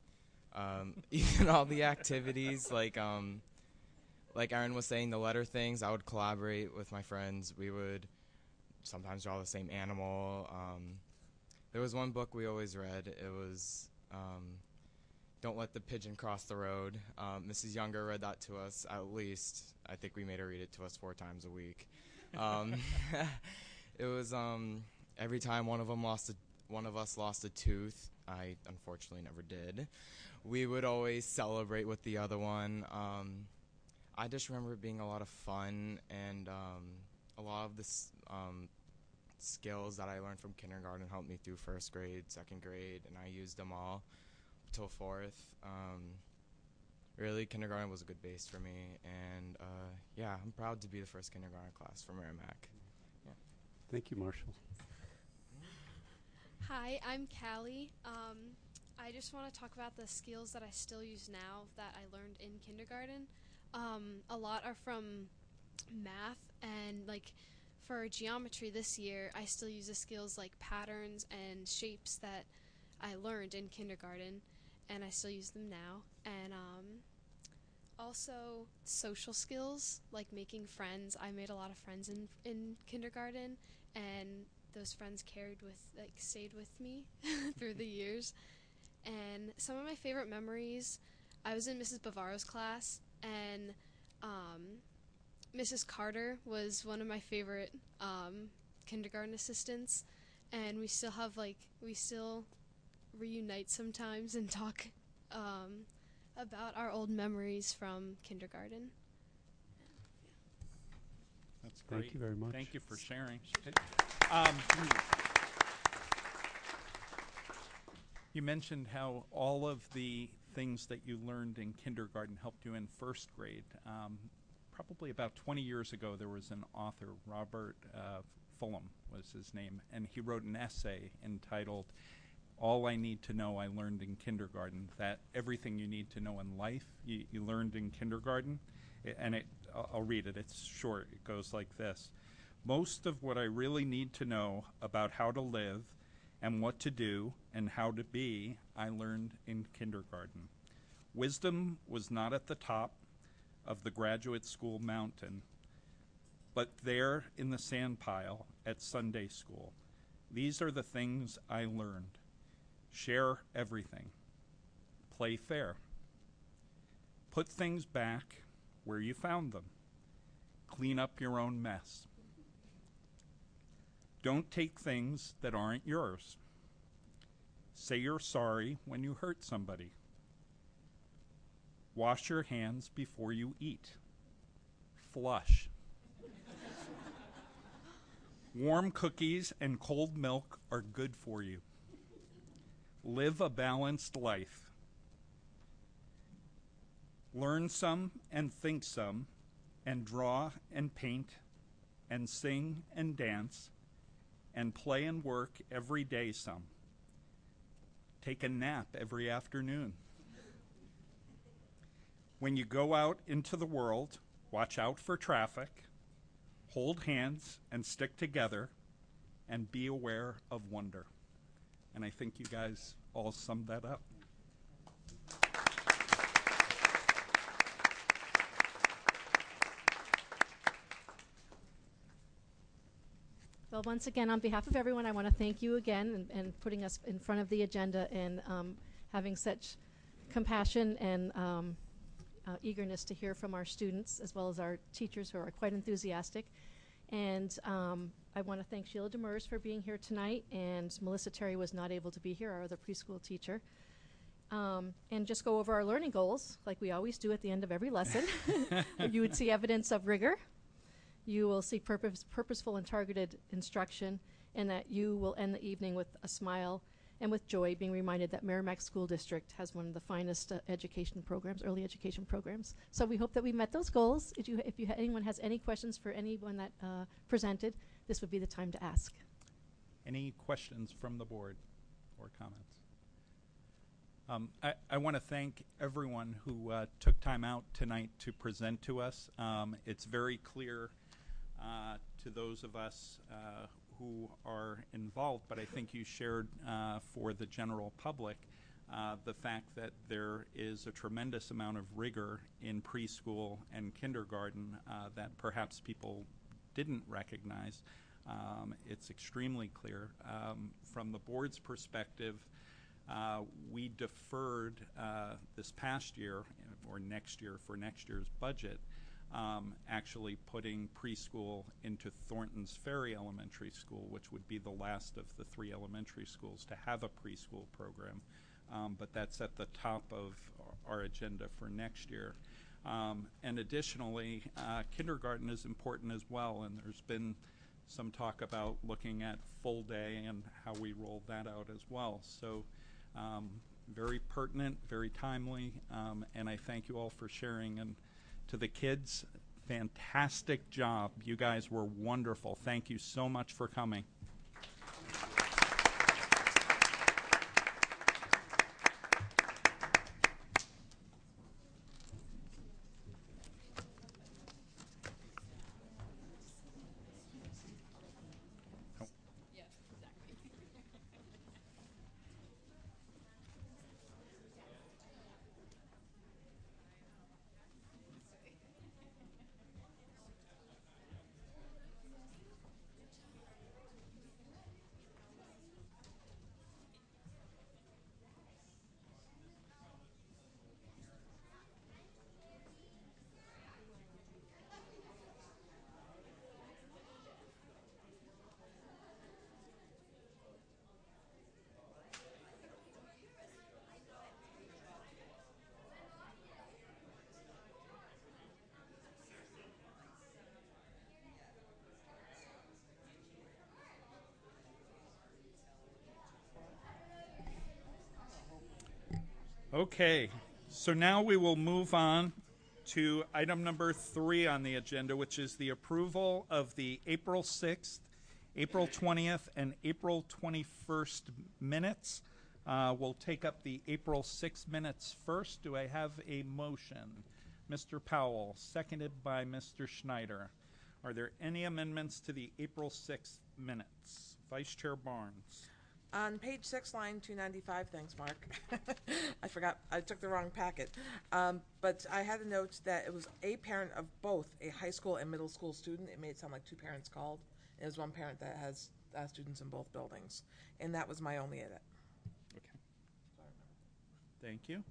S19: even all the activities like Aaron was saying, the letter things. I would collaborate with my friends. We would sometimes draw the same animal. There was one book we always read. It was Don't Let the Pigeon Cross the Road. Mrs. Younger read that to us at least. I think we made her read it to us 4 times a week. It was every time one of us lost a tooth. I unfortunately never did. We would always celebrate with the other one. I just remember it being a lot of fun, and a lot of the skills that I learned from kindergarten helped me through 1st grade, 2nd grade, and I used them all till 4th. Really, kindergarten was a good base for me, and yeah, I'm proud to be the first kindergarten class for Merrimack. Yeah.
S17: Thank you, Marshall.
S20: Hi, I'm Callie. I just want to talk about the skills that I still use now that I learned in kindergarten. A lot are from math, and like for geometry this year, I still use the skills like patterns and shapes that I learned in kindergarten, and I still use them now. And also social skills, like making friends. I made a lot of friends in kindergarten, and those friends stayed with me through the years. And some of my favorite memories, I was in Mrs. Bavaro's class, and Mrs. Carter was one of my favorite kindergarten assistants, and we still reunite sometimes and talk about our old memories from kindergarten.
S1: That's great.
S17: Thank you very much.
S1: Thank you for sharing. You mentioned how all of the things that you learned in kindergarten helped you in 1st grade. Probably about 20 years ago, there was an author, Robert Fulham was his name, and he wrote an essay entitled All I Need to Know I Learned in Kindergarten, that everything you need to know in life you learned in kindergarten. I'll read it. It's short. It goes like this. Most of what I really need to know about how to live and what to do and how to be, I learned in kindergarten. Wisdom was not at the top of the graduate school mountain, but there in the sand pile at Sunday school. These are the things I learned. Share everything. Play fair. Put things back where you found them. Clean up your own mess. Don't take things that aren't yours. Say you're sorry when you hurt somebody. Wash your hands before you eat. Flush. Warm cookies and cold milk are good for you. Live a balanced life. Learn some and think some, and draw and paint, and sing and dance, and play and work every day some. Take a nap every afternoon. When you go out into the world, watch out for traffic, hold hands and stick together, and be aware of wonder. And I think you guys all summed that up.
S2: Well, once again, on behalf of everyone, I want to thank you again and putting us in front of the agenda and having such compassion and eagerness to hear from our students as well as our teachers who are quite enthusiastic. And I want to thank Sheila Demers for being here tonight, and Melissa Terry was not able to be here, our other preschool teacher. And just go over our learning goals, like we always do at the end of every lesson. You would see evidence of rigor. You will see purposeful and targeted instruction, and that you will end the evening with a smile and with joy, being reminded that Merrimack School District has one of the finest education programs, early education programs. So we hope that we met those goals. If anyone has any questions for anyone that presented, this would be the time to ask.
S1: Any questions from the board or comments? I want to thank everyone who took time out tonight to present to us. It's very clear to those of us who are involved, but I think you shared for the general public the fact that there is a tremendous amount of rigor in preschool and kindergarten that perhaps people didn't recognize. It's extremely clear. From the board's perspective, we deferred this past year, or next year for next year's budget, actually putting preschool into Thornton's Ferry Elementary School, which would be the last of the 3 elementary schools to have a preschool program. But that's at the top of our agenda for next year. And additionally, kindergarten is important as well, and there's been some talk about looking at full day and how we roll that out as well. So very pertinent, very timely, and I thank you all for sharing. And to the kids, fantastic job. You guys were wonderful. Thank you so much for coming. Okay, so now we will move on to item number 3 on the agenda, which is the approval of the April 6th, April 20th, and April 21st minutes. We'll take up the April 6th minutes first. Do I have a motion? Mr. Powell, seconded by Mr. Schneider. Are there any amendments to the April 6th minutes? Vice Chair Barnes.
S7: On page 6, line 295, thanks, Mark. I forgot, I took the wrong packet. But I had a note that it was a parent of both a high school and middle school student. It made it sound like 2 parents called. It was one parent that has students in both buildings. And that was my only edit.
S1: Okay. Thank you.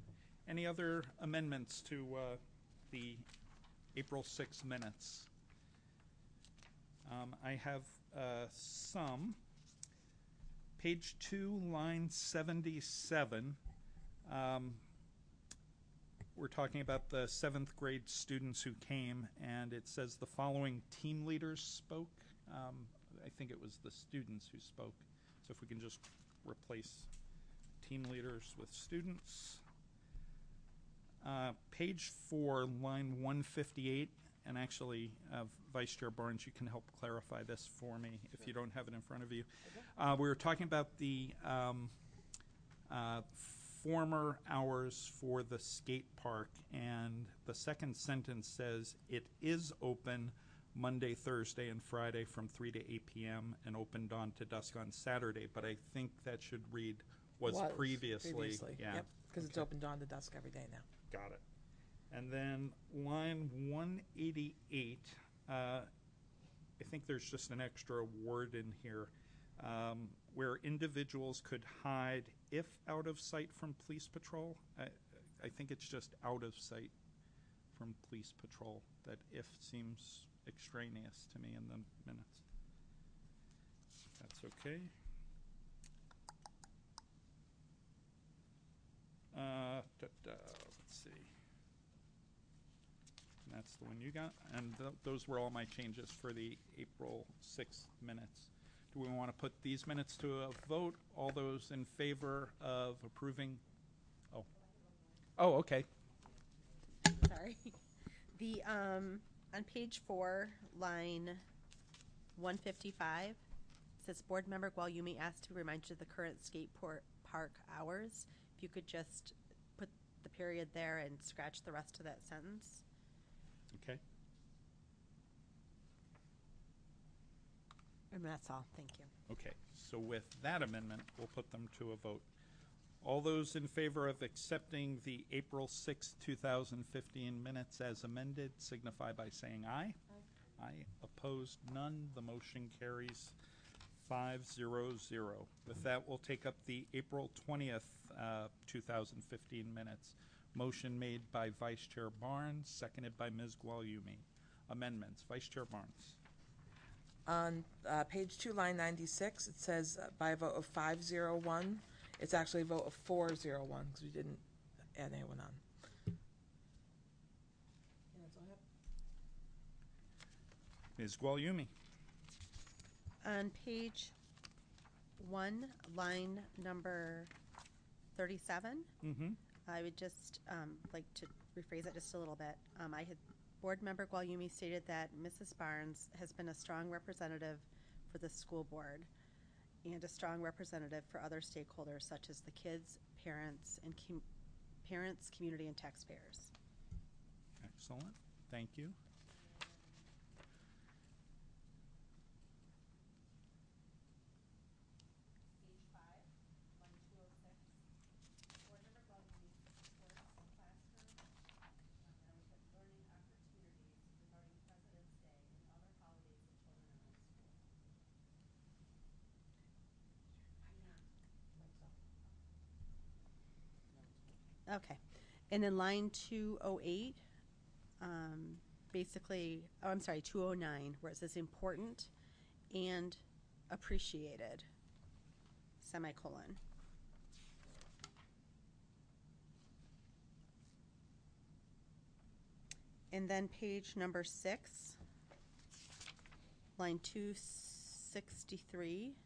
S1: Any other amendments to the April 6 minutes? I have some. Page 2, line 77. we're talking about the 7th grade students who came, and it says the following team leaders spoke. I think it was the students who spoke. So if we can just replace team leaders with students. Page 4, line 158, and actually, Vice Chair Barnes, you can help clarify this for me if you don't have it in front of you. We were talking about the former hours for the skate park, and the second sentence says it is open Monday, Thursday, and Friday from 3 to 8 p.m. and open dawn to dusk on Saturday, but I think that should read was previously. Yeah.
S7: Yep, because it's open dawn to dusk every day now.
S1: Got it. And then line 188, I think there's just an extra word in here, where individuals could hide if out of sight from police patrol. I think it's just out of sight from police patrol. That if seems extraneous to me in the minutes. That's okay. Let's see. And that's the one you got. And those were all my changes for the April 6th minutes. Do we want to put these minutes to a vote? All those in favor of approving? Oh, okay.
S14: Sorry. The on page 4, line 155, it says Board Member Guagliumi asked to remind you of the current skate park hours. If you could just put the period there and scratch the rest of that sentence.
S1: Okay.
S14: And that's all. Thank you.
S1: Okay. So with that amendment, we'll put them to a vote. All those in favor of accepting the April 6, 2015 minutes as amended signify by saying aye. Aye. Aye. Opposed? None. The motion carries 5-0-0. With that, we'll take up the April 20th, 2015 minutes. Motion made by Vice Chair Barnes, seconded by Ms. Guagliumi. Amendments. Vice Chair Barnes.
S7: On page 2, line 96, it says by a vote of 501. It's actually a vote of 401 because we didn't add anyone on.
S1: Ms. Guagliumi.
S14: On page 1, line number 37, I would just like to rephrase it just a little bit. I had Board Member Guagliumi stated that Mrs. Barnes has been a strong representative for the school board and a strong representative for other stakeholders such as the kids, parents, and community, and taxpayers.
S1: Excellent. Thank you.
S14: Page 5, line 206. Board Member Guagliumi supports classroom learning opportunities regarding President's Day and other holidays that children are in school. Okay. And then line 208, basically, oh, I'm sorry, 209, where it says important and appreciated, semicolon. And then page number 6, line 263.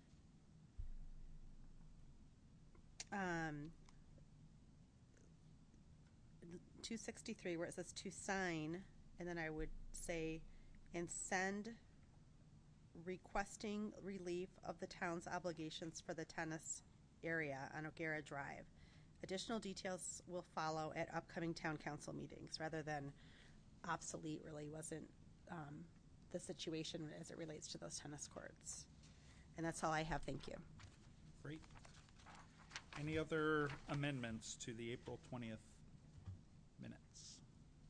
S14: 263, where it says to sign, and then I would say, and send requesting relief of the town's obligations for the tennis area on O'Gara Drive. Additional details will follow at upcoming town council meetings. Rather than obsolete, really wasn't the situation as it relates to those tennis courts. And that's all I have. Thank you.
S1: Great. Any other amendments to the April 20th minutes?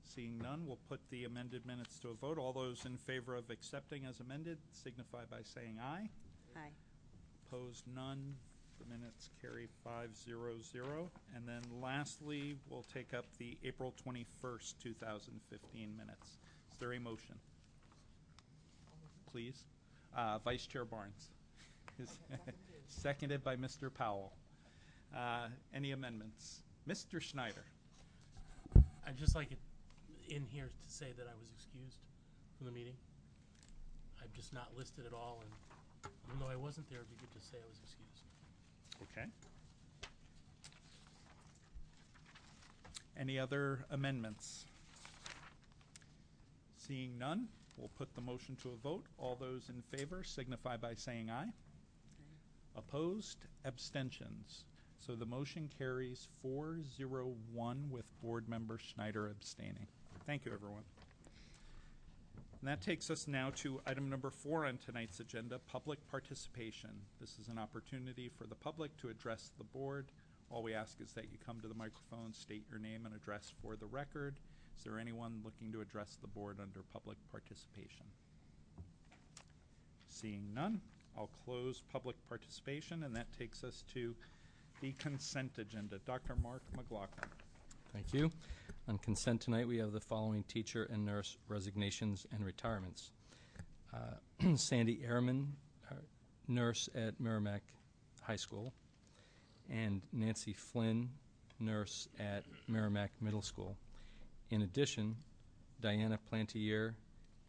S1: Seeing none, we'll put the amended minutes to a vote. All those in favor of accepting as amended signify by saying aye.
S14: Aye.
S1: Opposed? None. The minutes carry 5-0-0. And then lastly, we'll take up the April 21st, 2015 minutes. Is there a motion? Please. Vice Chair Barnes. Seconded by Mr. Powell. Any amendments? Mr. Schneider.
S6: I'd just like it in here to say that I was excused from the meeting. I'm just not listed at all, and even though I wasn't there, it'd be good to say I was excused.
S1: Okay. Any other amendments? Seeing none, we'll put the motion to a vote. All those in favor signify by saying aye. Opposed? Abstentions. So the motion carries 4-0-1 with Board Member Schneider abstaining. Thank you, everyone. And that takes us now to item number 4 on tonight's agenda, public participation. This is an opportunity for the public to address the board. All we ask is that you come to the microphone, state your name and address for the record. Is there anyone looking to address the board under public participation? Seeing none, I'll close public participation, and that takes us to the consent agenda. Dr. Mark McLaughlin.
S21: Thank you. On consent tonight, we have the following teacher and nurse resignations and retirements. Sandy Ehrman, nurse at Merrimack High School, and Nancy Flynn, nurse at Merrimack Middle School. In addition, Diana Plantier,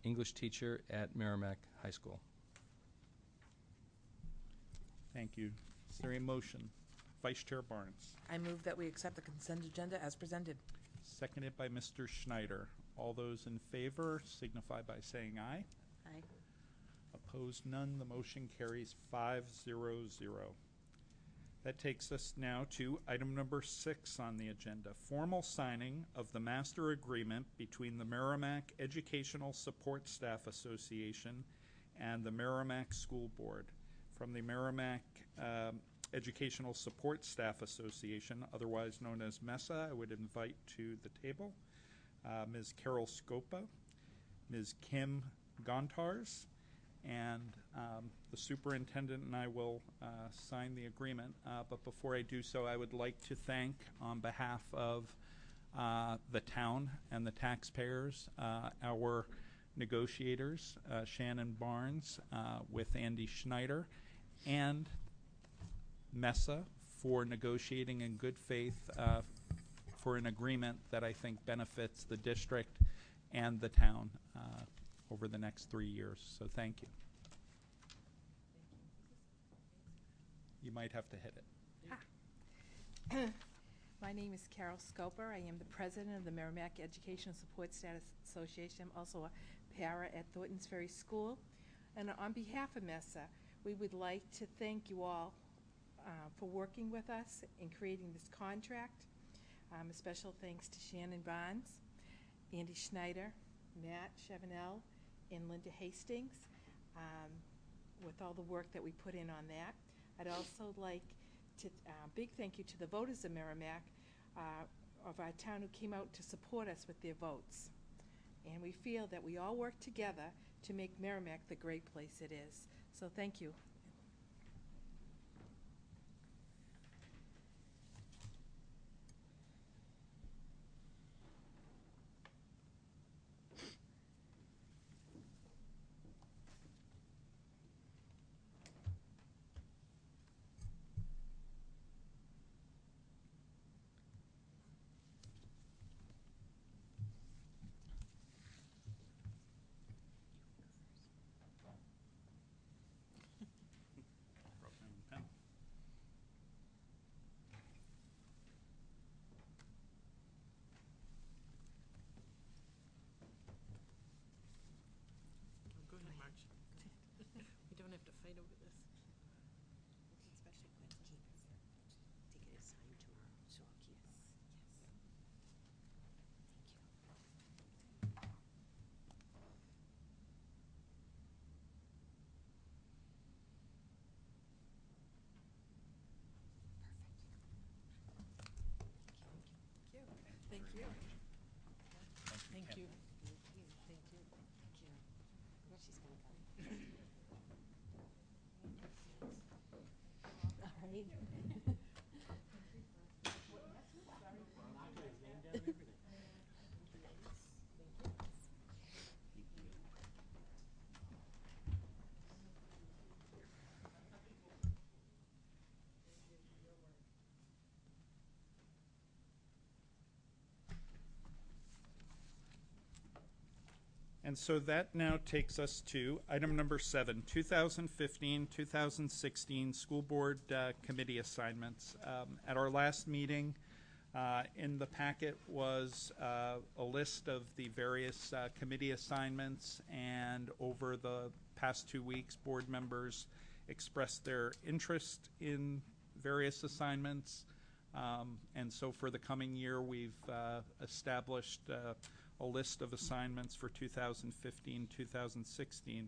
S21: English teacher at Merrimack High School.
S1: Thank you. Is there a motion? Vice Chair Barnes.
S7: I move that we accept the consent agenda as presented.
S1: Seconded by Mr. Schneider. All those in favor signify by saying aye.
S14: Aye.
S1: Opposed, none. The motion carries 5-0-0. That takes us now to item number 6 on the agenda, formal signing of the master agreement between the Merrimack Educational Support Staff Association and the Merrimack School Board. From the Merrimack Educational Support Staff Association, otherwise known as MESA, I would invite to the table Ms. Carol Scopa, Ms. Kim Gontars, and the superintendent and I will sign the agreement. But before I do so, I would like to thank, on behalf of the town and the taxpayers, our negotiators, Shannon Barnes with Andy Schneider, and MESA for negotiating in good faith for an agreement that I think benefits the district and the town over the next 3 years. So thank you. You might have to hit it.
S22: My name is Carol Scoper. I am the president of the Merrimack Educational Support Staff Association. I'm also a para at Thornton's Ferry School. And on behalf of MESA, we would like to thank you all for working with us in creating this contract. A special thanks to Shannon Barnes, Andy Schneider, Matt Chevenel, and Linda Hastings with all the work that we put in on that. I'd also like to big thank you to the voters of Merrimack of our town who came out to support us with their votes. And we feel that we all work together to make Merrimack the great place it is. So thank you. Go ahead, March. We don't have to fight over this.
S4: Especially when to keep it, to get it signed tomorrow, so I'll keep it.
S22: Thank you. Thank you.
S1: Thank you.
S22: Thank you. Thank you. Thank you.
S4: Well, she's gonna come.
S22: All right.
S1: And so that now takes us to item number 7, 2015-2016 School Board Committee assignments. At our last meeting, in the packet was a list of the various committee assignments, and over the past 2 weeks, board members expressed their interest in various assignments. And so for the coming year, we've established a list of assignments for 2015-2016.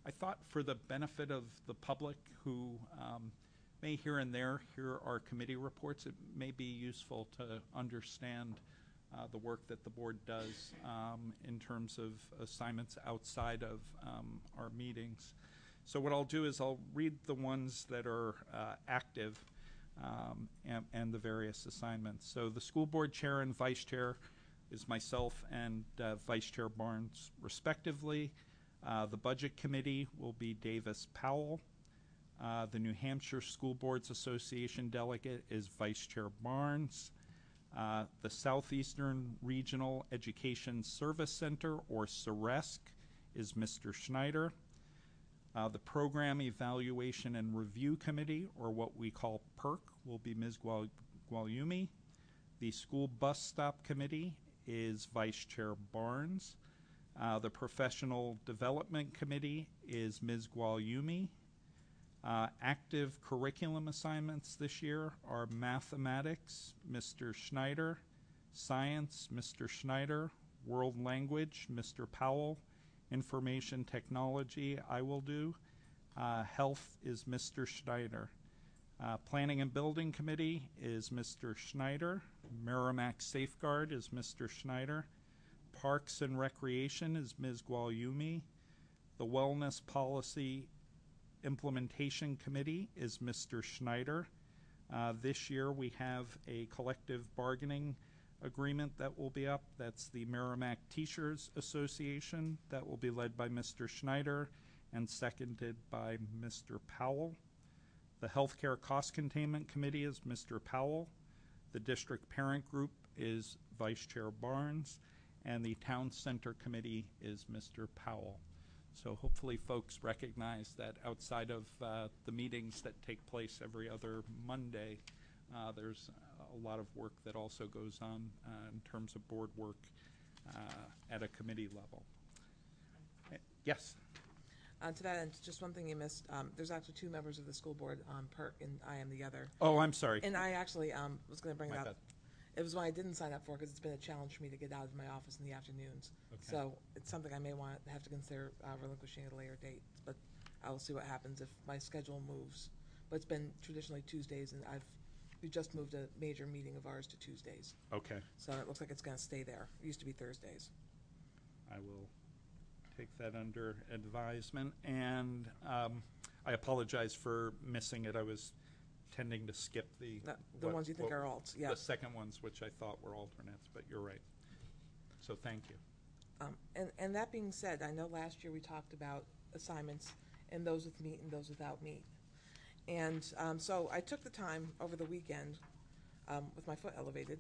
S1: I thought for the benefit of the public who may here and there hear our committee reports, it may be useful to understand the work that the board does in terms of assignments outside of our meetings. So what I'll do is I'll read the ones that are active and the various assignments. So the school board chair and vice chair is myself and Vice Chair Barnes, respectively. The Budget Committee will be Davis Powell. The New Hampshire School Boards Association delegate is Vice Chair Barnes. The Southeastern Regional Education Service Center, or SERESC, is Mr. Schneider. The Program Evaluation and Review Committee, or what we call PERC, will be Ms. Gualyumi. The School Bus Stop Committee is Vice Chair Barnes. The Professional Development Committee is Ms. Gualyumi. Active curriculum assignments this year are mathematics, Mr. Schneider, science, Mr. Schneider, world language, Mr. Powell, information technology, I will do. Health is Mr. Schneider. Planning and Building Committee is Mr. Schneider. Merrimack Safeguard is Mr. Schneider. Parks and Recreation is Ms. Gualyumi. The Wellness Policy Implementation Committee is Mr. Schneider. This year we have a collective bargaining agreement that will be up. That's the Merrimack Teachers Association. That will be led by Mr. Schneider and seconded by Mr. Powell. The Healthcare Cost Containment Committee is Mr. Powell. The District Parent Group is Vice Chair Barnes. And the Town Center Committee is Mr. Powell. So hopefully folks recognize that outside of the meetings that take place every other Monday, there's a lot of work that also goes on in terms of board work at a committee level. Yes?
S7: To that end, just one thing you missed. There's actually 2 members of the school board on PERC, and I am the other.
S1: Oh, I'm sorry.
S7: And I actually was going to bring
S1: My
S7: it up.
S1: bad.
S7: It was one I didn't sign up for because it's been a challenge for me to get out of my office in the afternoons.
S1: Okay.
S7: So it's something I may want to have to consider relinquishing at a later date. But I will see what happens if my schedule moves. But it's been traditionally Tuesdays, and we just moved a major meeting of ours to Tuesdays.
S1: Okay.
S7: So it looks like it's going to stay there. It used to be Thursdays.
S1: I will take that under advisement. And I apologize for missing it. I was tending to skip the
S7: ones you think are alts, yeah.
S1: The second ones, which I thought were alternates, but you're right. So thank you.
S7: And that being said, I know last year we talked about assignments and those with meat and those without meat. And so I took the time over the weekend, with my foot elevated,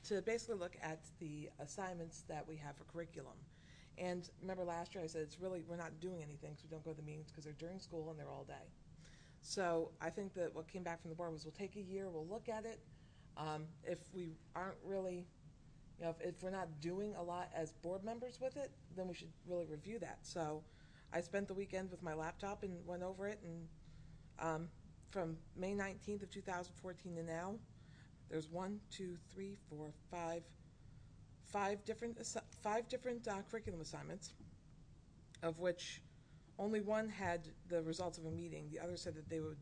S7: to basically look at the assignments that we have for curriculum. And remember last year I said we're not doing anything because we don't go to the meetings because they're during school and they're all day. So I think that what came back from the board was we'll take a year, we'll look at it. If we aren't really, if we're not doing a lot as board members with it, then we should really review that. So I spent the weekend with my laptop and went over it, and from May 19th of 2014 to now, there's 5 different curriculum assignments, of which only one had the results of a meeting. The other said that they would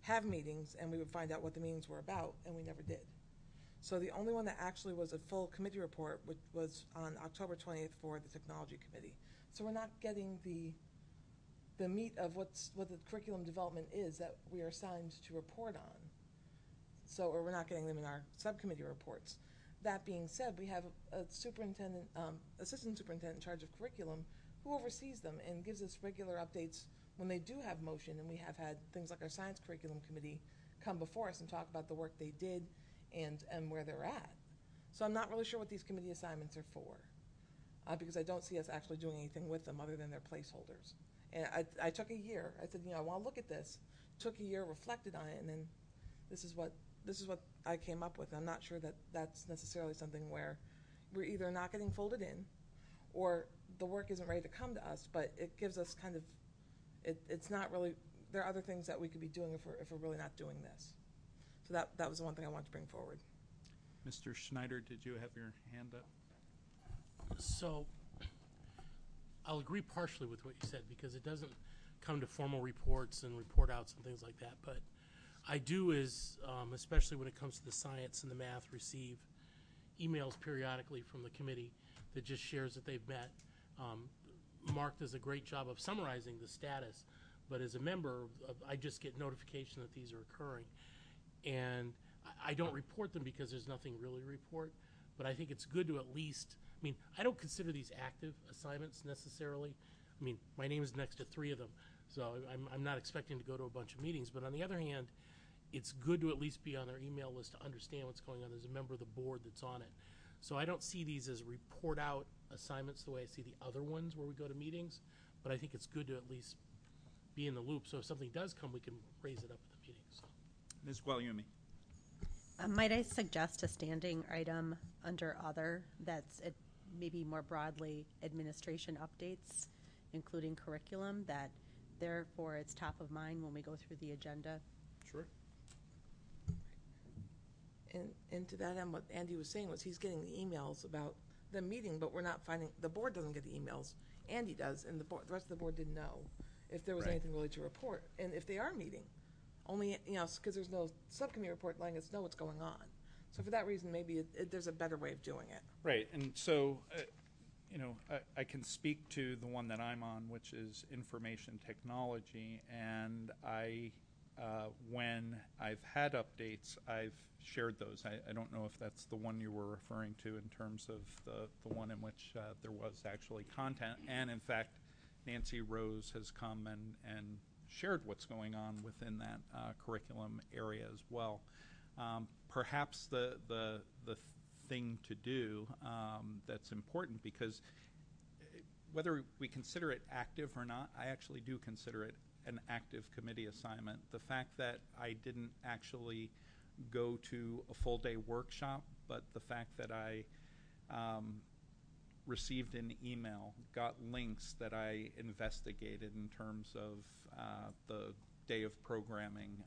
S7: have meetings and we would find out what the meetings were about, and we never did. So the only one that actually was a full committee report was on October 20th for the technology committee. So we're not getting the meat of what the curriculum development is that we are assigned to report on. So, or we're not getting them in our subcommittee reports. That being said, we have a superintendent, assistant superintendent in charge of curriculum who oversees them and gives us regular updates when they do have motion, and we have had things like our science curriculum committee come before us and talk about the work they did and where they're at. So I'm not really sure what these committee assignments are for. because I don't see us actually doing anything with them other than their placeholders. And I took a year. I said, I want to look at this. Took a year, reflected on it, and then this is what I came up with. I'm not sure that that's necessarily something where we're either not getting folded in, or the work isn't ready to come to us. But it gives us kind of, it's not really. There are other things that we could be doing if we're really not doing this. So that was the one thing I wanted to bring forward.
S1: Mr. Schneider, did you have your hand up?
S6: So I'll agree partially with what you said, because it doesn't come to formal reports and report outs and things like that. But I do, especially when it comes to the science and the math, receive emails periodically from the committee that just shares that they've met. Mark does a great job of summarizing the status, but as a member, I just get notification that these are occurring. And I don't report them because there's nothing really to report, but I think it's good to at least, I don't consider these active assignments necessarily. My name is next to 3 of them, so I'm not expecting to go to a bunch of meetings, but on the other hand, it's good to at least be on their email list to understand what's going on as a member of the board that's on it. So I don't see these as report out assignments the way I see the other ones where we go to meetings, but I think it's good to at least be in the loop, so if something does come, we can raise it up at the meeting. So.
S1: Ms. Guglielmi.
S14: Might I suggest a standing item under other that's maybe more broadly administration updates, including curriculum, that therefore it's top of mind when we go through the agenda?
S1: Sure.
S7: And to that end, what Andy was saying was he's getting the emails about the meeting, but we're not finding, the board doesn't get the emails. Andy does, and the rest of the board didn't know if there was anything really to report. And if they are meeting, only, because there's no subcommittee report letting us know what's going on. So for that reason, maybe there's a better way of doing it.
S1: Right, and so, I can speak to the one that I'm on, which is information technology, and when I've had updates, I've shared those. I don't know if that's the one you were referring to in terms of the one in which there was actually content, and in fact, Nancy Rose has come and shared what's going on within that curriculum area as well. Perhaps the thing to do that's important, because whether we consider it active or not, I actually do consider it an active committee assignment. The fact that I didn't actually go to a full day workshop, but the fact that I received an email, got links that I investigated in terms of the day of programming,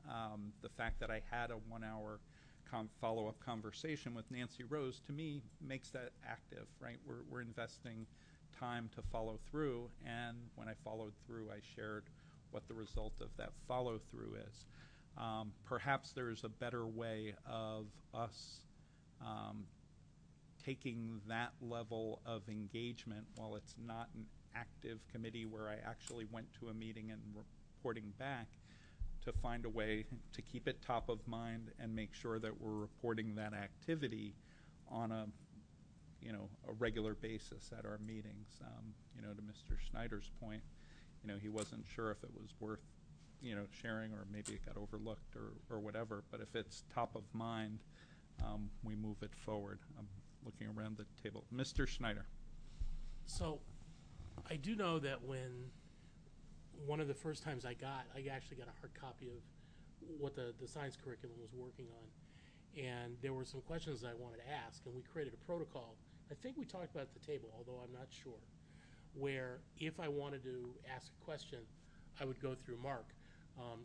S1: the fact that I had a 1-hour follow-up conversation with Nancy Rose, to me, makes that active, right? We're investing time to follow through, and when I followed through, I shared what the result of that follow-through is. Perhaps there's a better way of us taking that level of engagement, while it's not an active committee where I actually went to a meeting and reporting back, to find a way to keep it top of mind and make sure that we're reporting that activity on a regular basis at our meetings. To Mr. Schneider's point, he wasn't sure if it was worth sharing, or maybe it got overlooked or whatever, but if it's top of mind, we move it forward. I'm looking around the table. Mr. Schneider.
S6: So I do know that when one of the first times I actually got a hard copy of what the science curriculum was working on, and there were some questions I wanted to ask, and we created a protocol. I think we talked about it at the table, although I'm not sure, where if I wanted to ask a question, I would go through Mark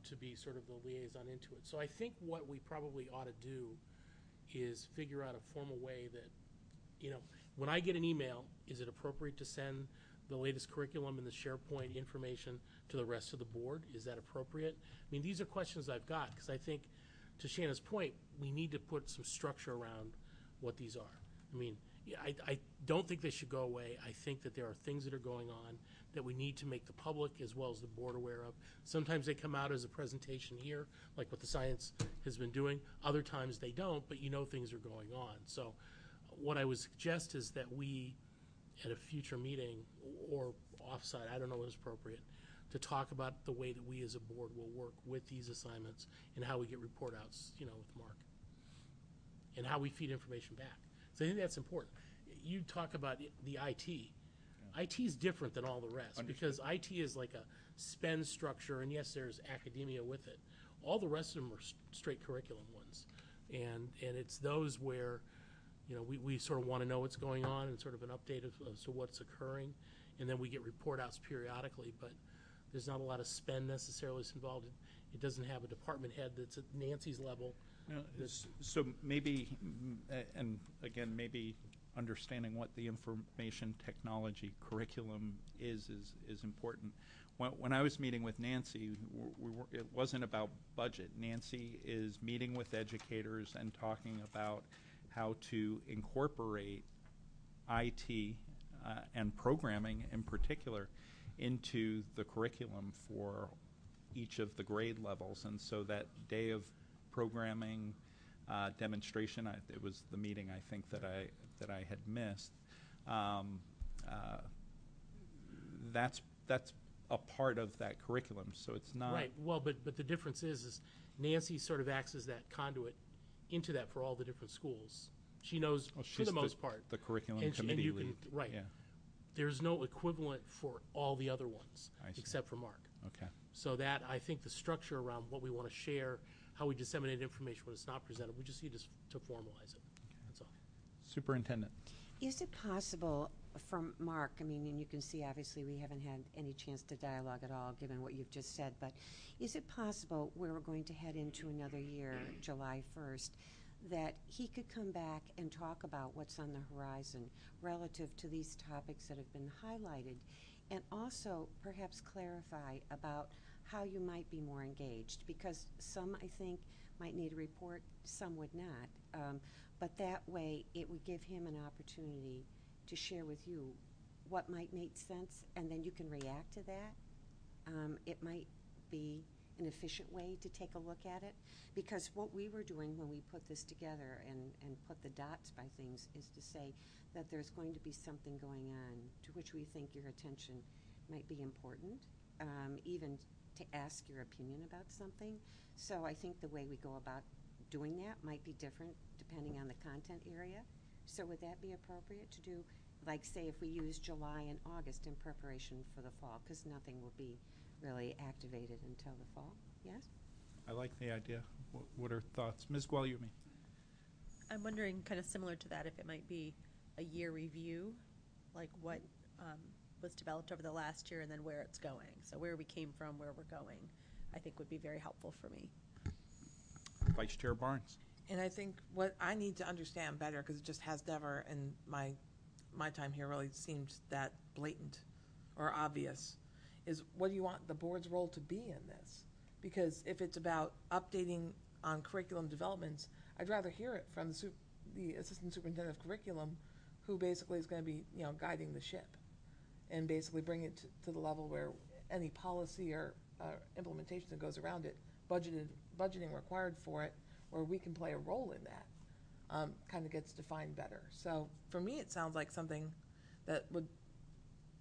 S6: to be sort of the liaison into it. So I think what we probably ought to do is figure out a formal way that, when I get an email, is it appropriate to send the latest curriculum and the SharePoint information to the rest of the board? Is that appropriate? These are questions I've got, because I think, to Shanna's point, we need to put some structure around what these are. I don't think they should go away. I think that there are things that are going on that we need to make the public as well as the board aware of. Sometimes they come out as a presentation here, like what the science has been doing. Other times they don't, but things are going on. So what I would suggest is that we, at a future meeting or offsite, I don't know what is appropriate, to talk about the way that we as a board will work with these assignments and how we get report outs, with Mark, and how we feed information back. So I think that's important. You talk about the IT. IT is different than all the rest because IT is like a spend structure, and yes, there's academia with it. All the rest of them are straight curriculum ones, and it's those where, you know, we sort of want to know what's going on and sort of an update as to what's occurring, and then we get report outs periodically, but there's not a lot of spend necessarily involved. It doesn't have a department head that's at Nancy's level.
S1: No, so maybe, and again, maybe understanding what the information technology curriculum is important. When I was meeting with Nancy, it wasn't about budget. Nancy is meeting with educators and talking about how to incorporate IT and programming in particular into the curriculum for each of the grade levels. And so that day of programming demonstration, it was the meeting I think that I had missed. That's a part of that curriculum, so it's not
S6: right. Well, but the difference is Nancy sort of acts as that conduit into that for all the different schools. She knows for the most part
S1: the curriculum committee lead.
S6: Right. Yeah. There's no equivalent for all the other ones except for Mark.
S1: Okay.
S6: So that I think the structure around what we want to share, how we disseminate information when it's not presented, we just need to formalize it. That's all.
S1: Superintendent.
S5: Is it possible from Mark, I mean, and you can see obviously we haven't had any chance to dialogue at all given what you've just said, but is it possible where we're going to head into another year, July 1st, that he could come back and talk about what's on the horizon relative to these topics that have been highlighted, and also perhaps clarify about how you might be more engaged, because some, I think, might need a report, some would not, but that way it would give him an opportunity to share with you what might make sense, and then you can react to that. It might be an efficient way to take a look at it, because what we were doing when we put this together and put the dots by things is to say that there's going to be something going on to which we think your attention might be important, even to ask your opinion about something. So I think the way we go about doing that might be different depending on the content area. So would that be appropriate to do, like say if we use July and August in preparation for the fall, because nothing will be really activated until the fall? Yes?
S1: I like the idea. What are thoughts? Ms. Guagliumi.
S14: I'm wondering, kind of similar to that, if it might be a year review, like what was developed over the last year and then where it's going. So where we came from, where we're going, I think would be very helpful for me.
S1: Vice Chair Barnes.
S7: And I think what I need to understand better, because it just has never in my time here really seemed that blatant or obvious, is what do you want the board's role to be in this? Because if it's about updating on curriculum developments, I'd rather hear it from the assistant superintendent of curriculum, who basically is going to be, you know, guiding the ship, and basically bring it to the level where any policy or implementation that goes around it, budgeting required for it, where we can play a role in that, kind of gets defined better. So for me, it sounds like something that would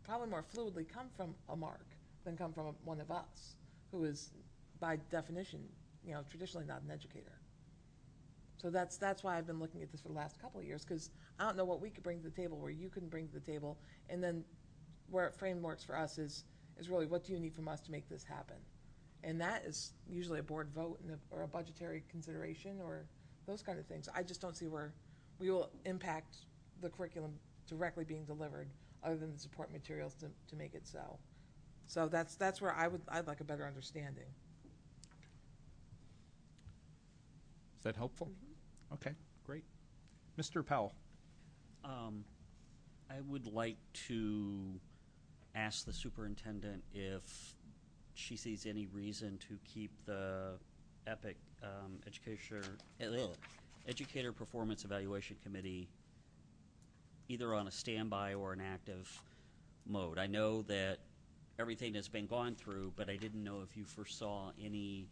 S7: probably more fluidly come from a Mark than come from one of us, who is by definition, you know, traditionally not an educator. So that's why I've been looking at this for the last couple of years, because I don't know what we could bring to the table, where you can bring to the table, and then where it frameworks for us is really what do you need from us to make this happen? And that is usually a board vote or a budgetary consideration or those kind of things. I just don't see where we will impact the curriculum directly being delivered, other than the support materials to make it so. So that's where I'd like a better understanding.
S1: Is that helpful? Mm-hmm. Okay, great. Mr. Powell.
S11: I would like to ask the superintendent if she sees any reason to keep the EPIC Educator Performance Evaluation Committee either on a standby or an active mode. I know that everything has been gone through, but I didn't know if you foresaw any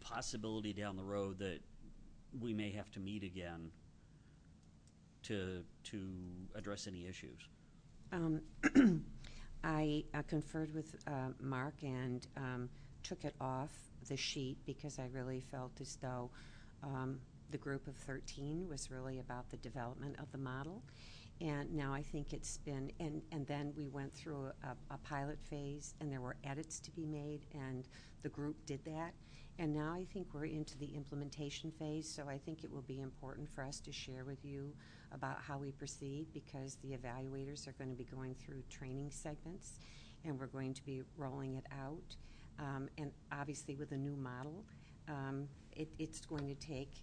S11: possibility down the road that we may have to meet again to address any issues.
S5: I conferred with Mark and took it off the sheet because I really felt as though the group of 13 was really about the development of the model. And now I think it's been, and then we went through a pilot phase, and there were edits to be made, and the group did that. And now I think we're into the implementation phase, so I think it will be important for us to share with you about how we proceed, because the evaluators are going to be going through training segments, and we're going to be rolling it out. And obviously with a new model, it's going to take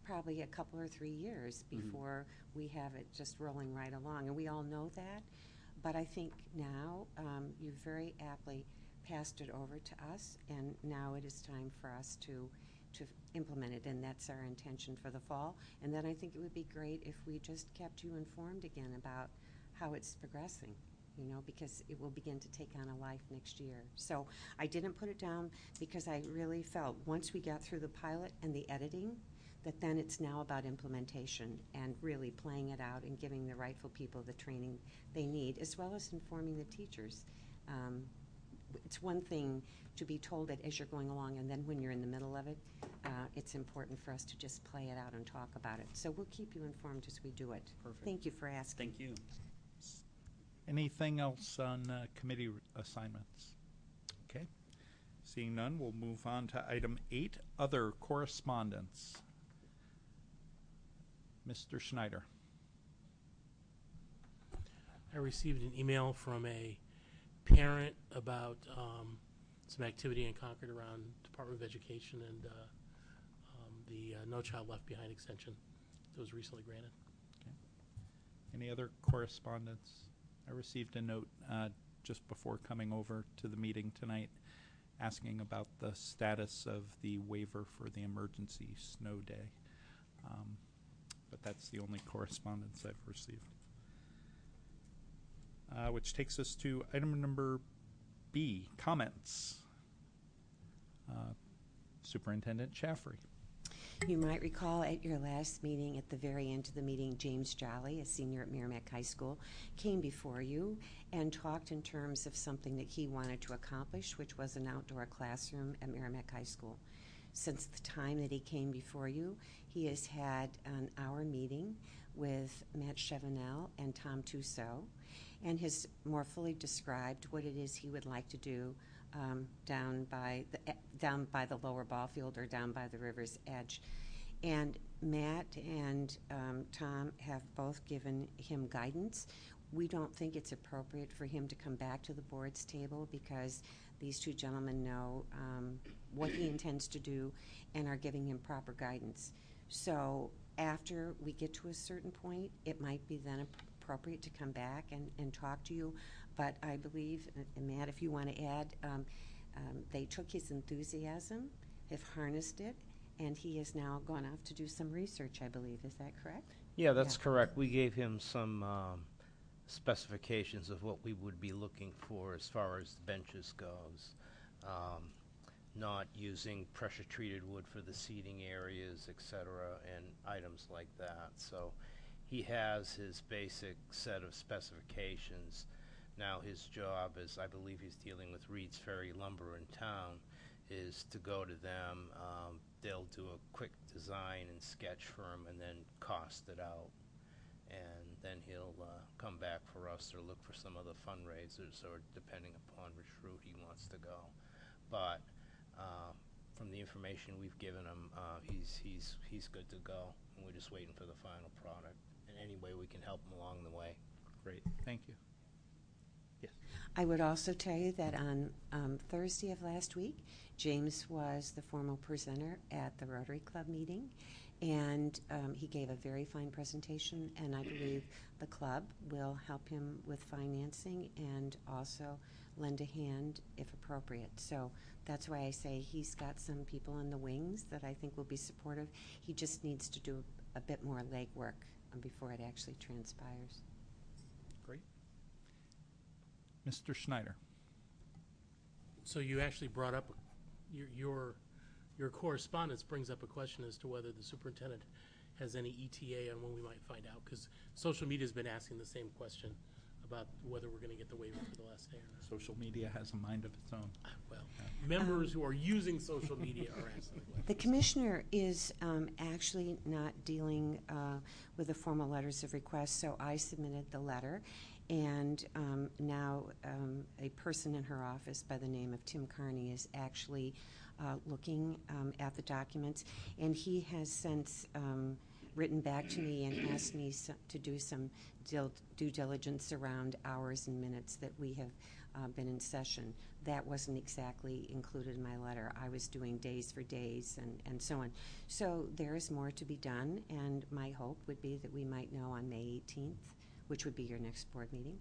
S5: probably a couple or 3 years before we have it just rolling right along. And we all know that, but I think now you very aptly passed it over to us, and now it is time for us to implement it, and that's our intention for the fall. And then I think it would be great if we just kept you informed again about how it's progressing, you know, because it will begin to take on a life next year. So I didn't put it down because I really felt once we got through the pilot and the editing, that then it's now about implementation and really playing it out and giving the rightful people the training they need, as well as informing the teachers. It's one thing to be told it as you're going along, and then when you're in the middle of it, it's important for us to just play it out and talk about it. So we'll keep you informed as we do it.
S1: Perfect.
S5: Thank you for asking.
S11: Thank you.
S1: Anything else on committee assignments? Okay. Seeing none, we'll move on to item 8, other correspondence. Mr. Schneider.
S6: I received an email from a parent about some activity in Concord around Department of Education and the No Child Left Behind extension that was recently granted.
S1: Okay. Any other correspondence? I received a note just before coming over to the meeting tonight asking about the status of the waiver for the emergency snow day. But that's the only correspondence I've received. Which takes us to item number B, comments. Superintendent Chaffrey.
S5: You might recall at your last meeting, at the very end of the meeting, James Jolly, a senior at Merrimack High School, came before you and talked in terms of something that he wanted to accomplish, which was an outdoor classroom at Merrimack High School. Since the time that he came before you, he has had an hour meeting with Matt Chevenel and Tom Tussaud, and has more fully described what it is he would like to do down by the lower ball field or down by the river's edge. And Matt and Tom have both given him guidance. We don't think it's appropriate for him to come back to the board's table because these two gentlemen know what he intends to do and are giving him proper guidance. So after we get to a certain point, it might be then appropriate to come back and talk to you. But I believe, and Matt, if you want to add, they took his enthusiasm, have harnessed it, and he has now gone off to do some research, I believe. Is that correct?
S3: Yeah, that's correct. We gave him some specifications of what we would be looking for as far as the benches goes. Not using pressure-treated wood for the seating areas, etc., and items like that. So he has his basic set of specifications. Now his job is, I believe he's dealing with Reed's Ferry Lumber in town, is to go to them. They'll do a quick design and sketch for him and then cost it out. And then he'll come back for us or look for some other fundraisers, or depending upon which route he wants to go. But from the information we've given him, he's good to go, and we're just waiting for the final product. And any way we can help him along the way.
S1: Great, thank you. Yes.
S5: I would also tell you that on Thursday of last week, James was the formal presenter at the Rotary Club meeting, and he gave a very fine presentation, and I believe the club will help him with financing and also lend a hand if appropriate. So that's why I say he's got some people in the wings that I think will be supportive. He just needs to do a bit more legwork before it actually transpires.
S1: Great. Mr. Schneider.
S6: So you actually brought up your correspondence brings up a question as to whether the superintendent has any ETA on when we might find out, because social media has been asking the same question about whether we're going to get the waiver for the last day or not.
S1: Social media has a mind of its own.
S6: Well, members who are using social media are asking questions.
S5: The commissioner is actually not dealing with the formal letters of request, so I submitted the letter, and now a person in her office by the name of Tim Carney is actually looking at the documents, and he has since written back to me and asked me to do some due diligence around hours and minutes that we have been in session. That wasn't exactly included in my letter. I was doing days for days and so on. So there is more to be done, and my hope would be that we might know on May 18th, which would be your next board meeting.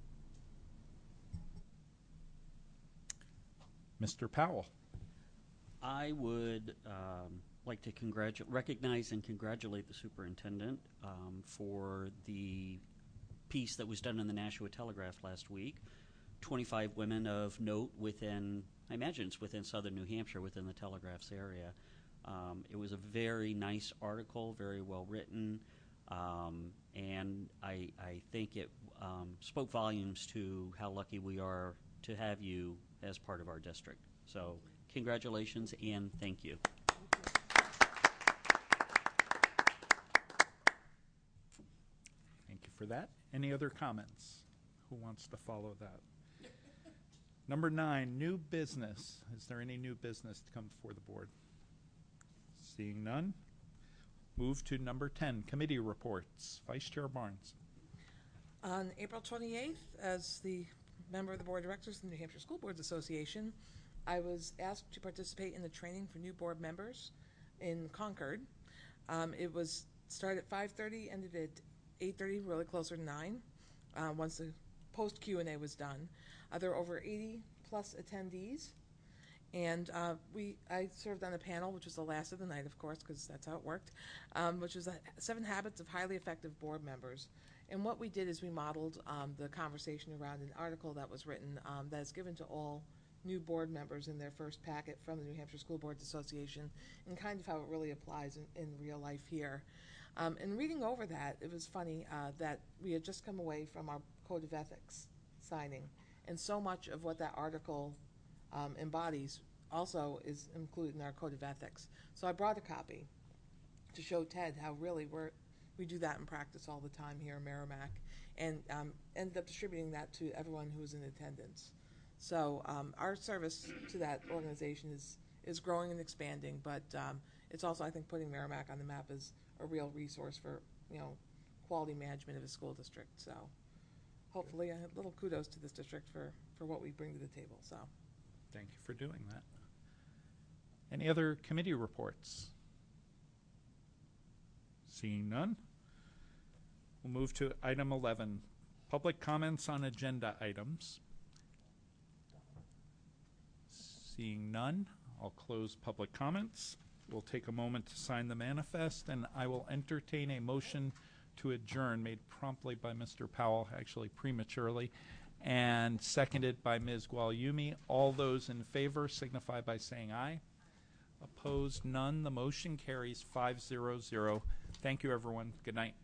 S1: Mr. Powell.
S11: I would like to recognize and congratulate the superintendent for the piece that was done in the Nashua Telegraph last week. 25 women of note within, I imagine it's within southern New Hampshire, within the Telegraph's area. It was a very nice article, very well written, and I think it spoke volumes to how lucky we are to have you as part of our district. So congratulations and thank you.
S1: Thank you for that. Any other comments? Who wants to follow that? Number 9, new business. Is there any new business to come before the board? Seeing none, move to number 10, committee reports. Vice Chair Barnes.
S7: On April 28th, as the member of the Board of Directors of the New Hampshire School Boards Association, I was asked to participate in the training for new board members in Concord. It was started at 5:30, ended at 8:30, really closer to 9, once the post Q&A was done. There were over 80 plus attendees, and I served on the panel, which was the last of the night, of course, because that's how it worked, which was 7 Habits of Highly Effective Board Members. And what we did is we modeled the conversation around an article that was written that is given to all new board members in their first packet from the New Hampshire School Boards Association, and kind of how it really applies in real life here. And reading over that, it was funny that we had just come away from our Code of Ethics signing, and so much of what that article embodies also is included in our Code of Ethics. So I brought a copy to show Ted how really we do that in practice all the time here in Merrimack, and ended up distributing that to everyone who was in attendance. So our service to that organization is growing and expanding, but it's also, I think, putting Merrimack on the map as a real resource for quality management of a school district. So hopefully a little kudos to this district for what we bring to the table. So
S1: thank you for doing that. Any other committee reports? Seeing none, we'll move to item 11, public comments on agenda items. Seeing none, I'll close public comments. We'll take a moment to sign the manifest, and I will entertain a motion to adjourn made promptly by Mr. Powell, actually prematurely, and seconded by Ms. Gualyumi. All those in favor signify by saying aye. Opposed, none. The motion carries 5-0-0. Thank you, everyone. Good night.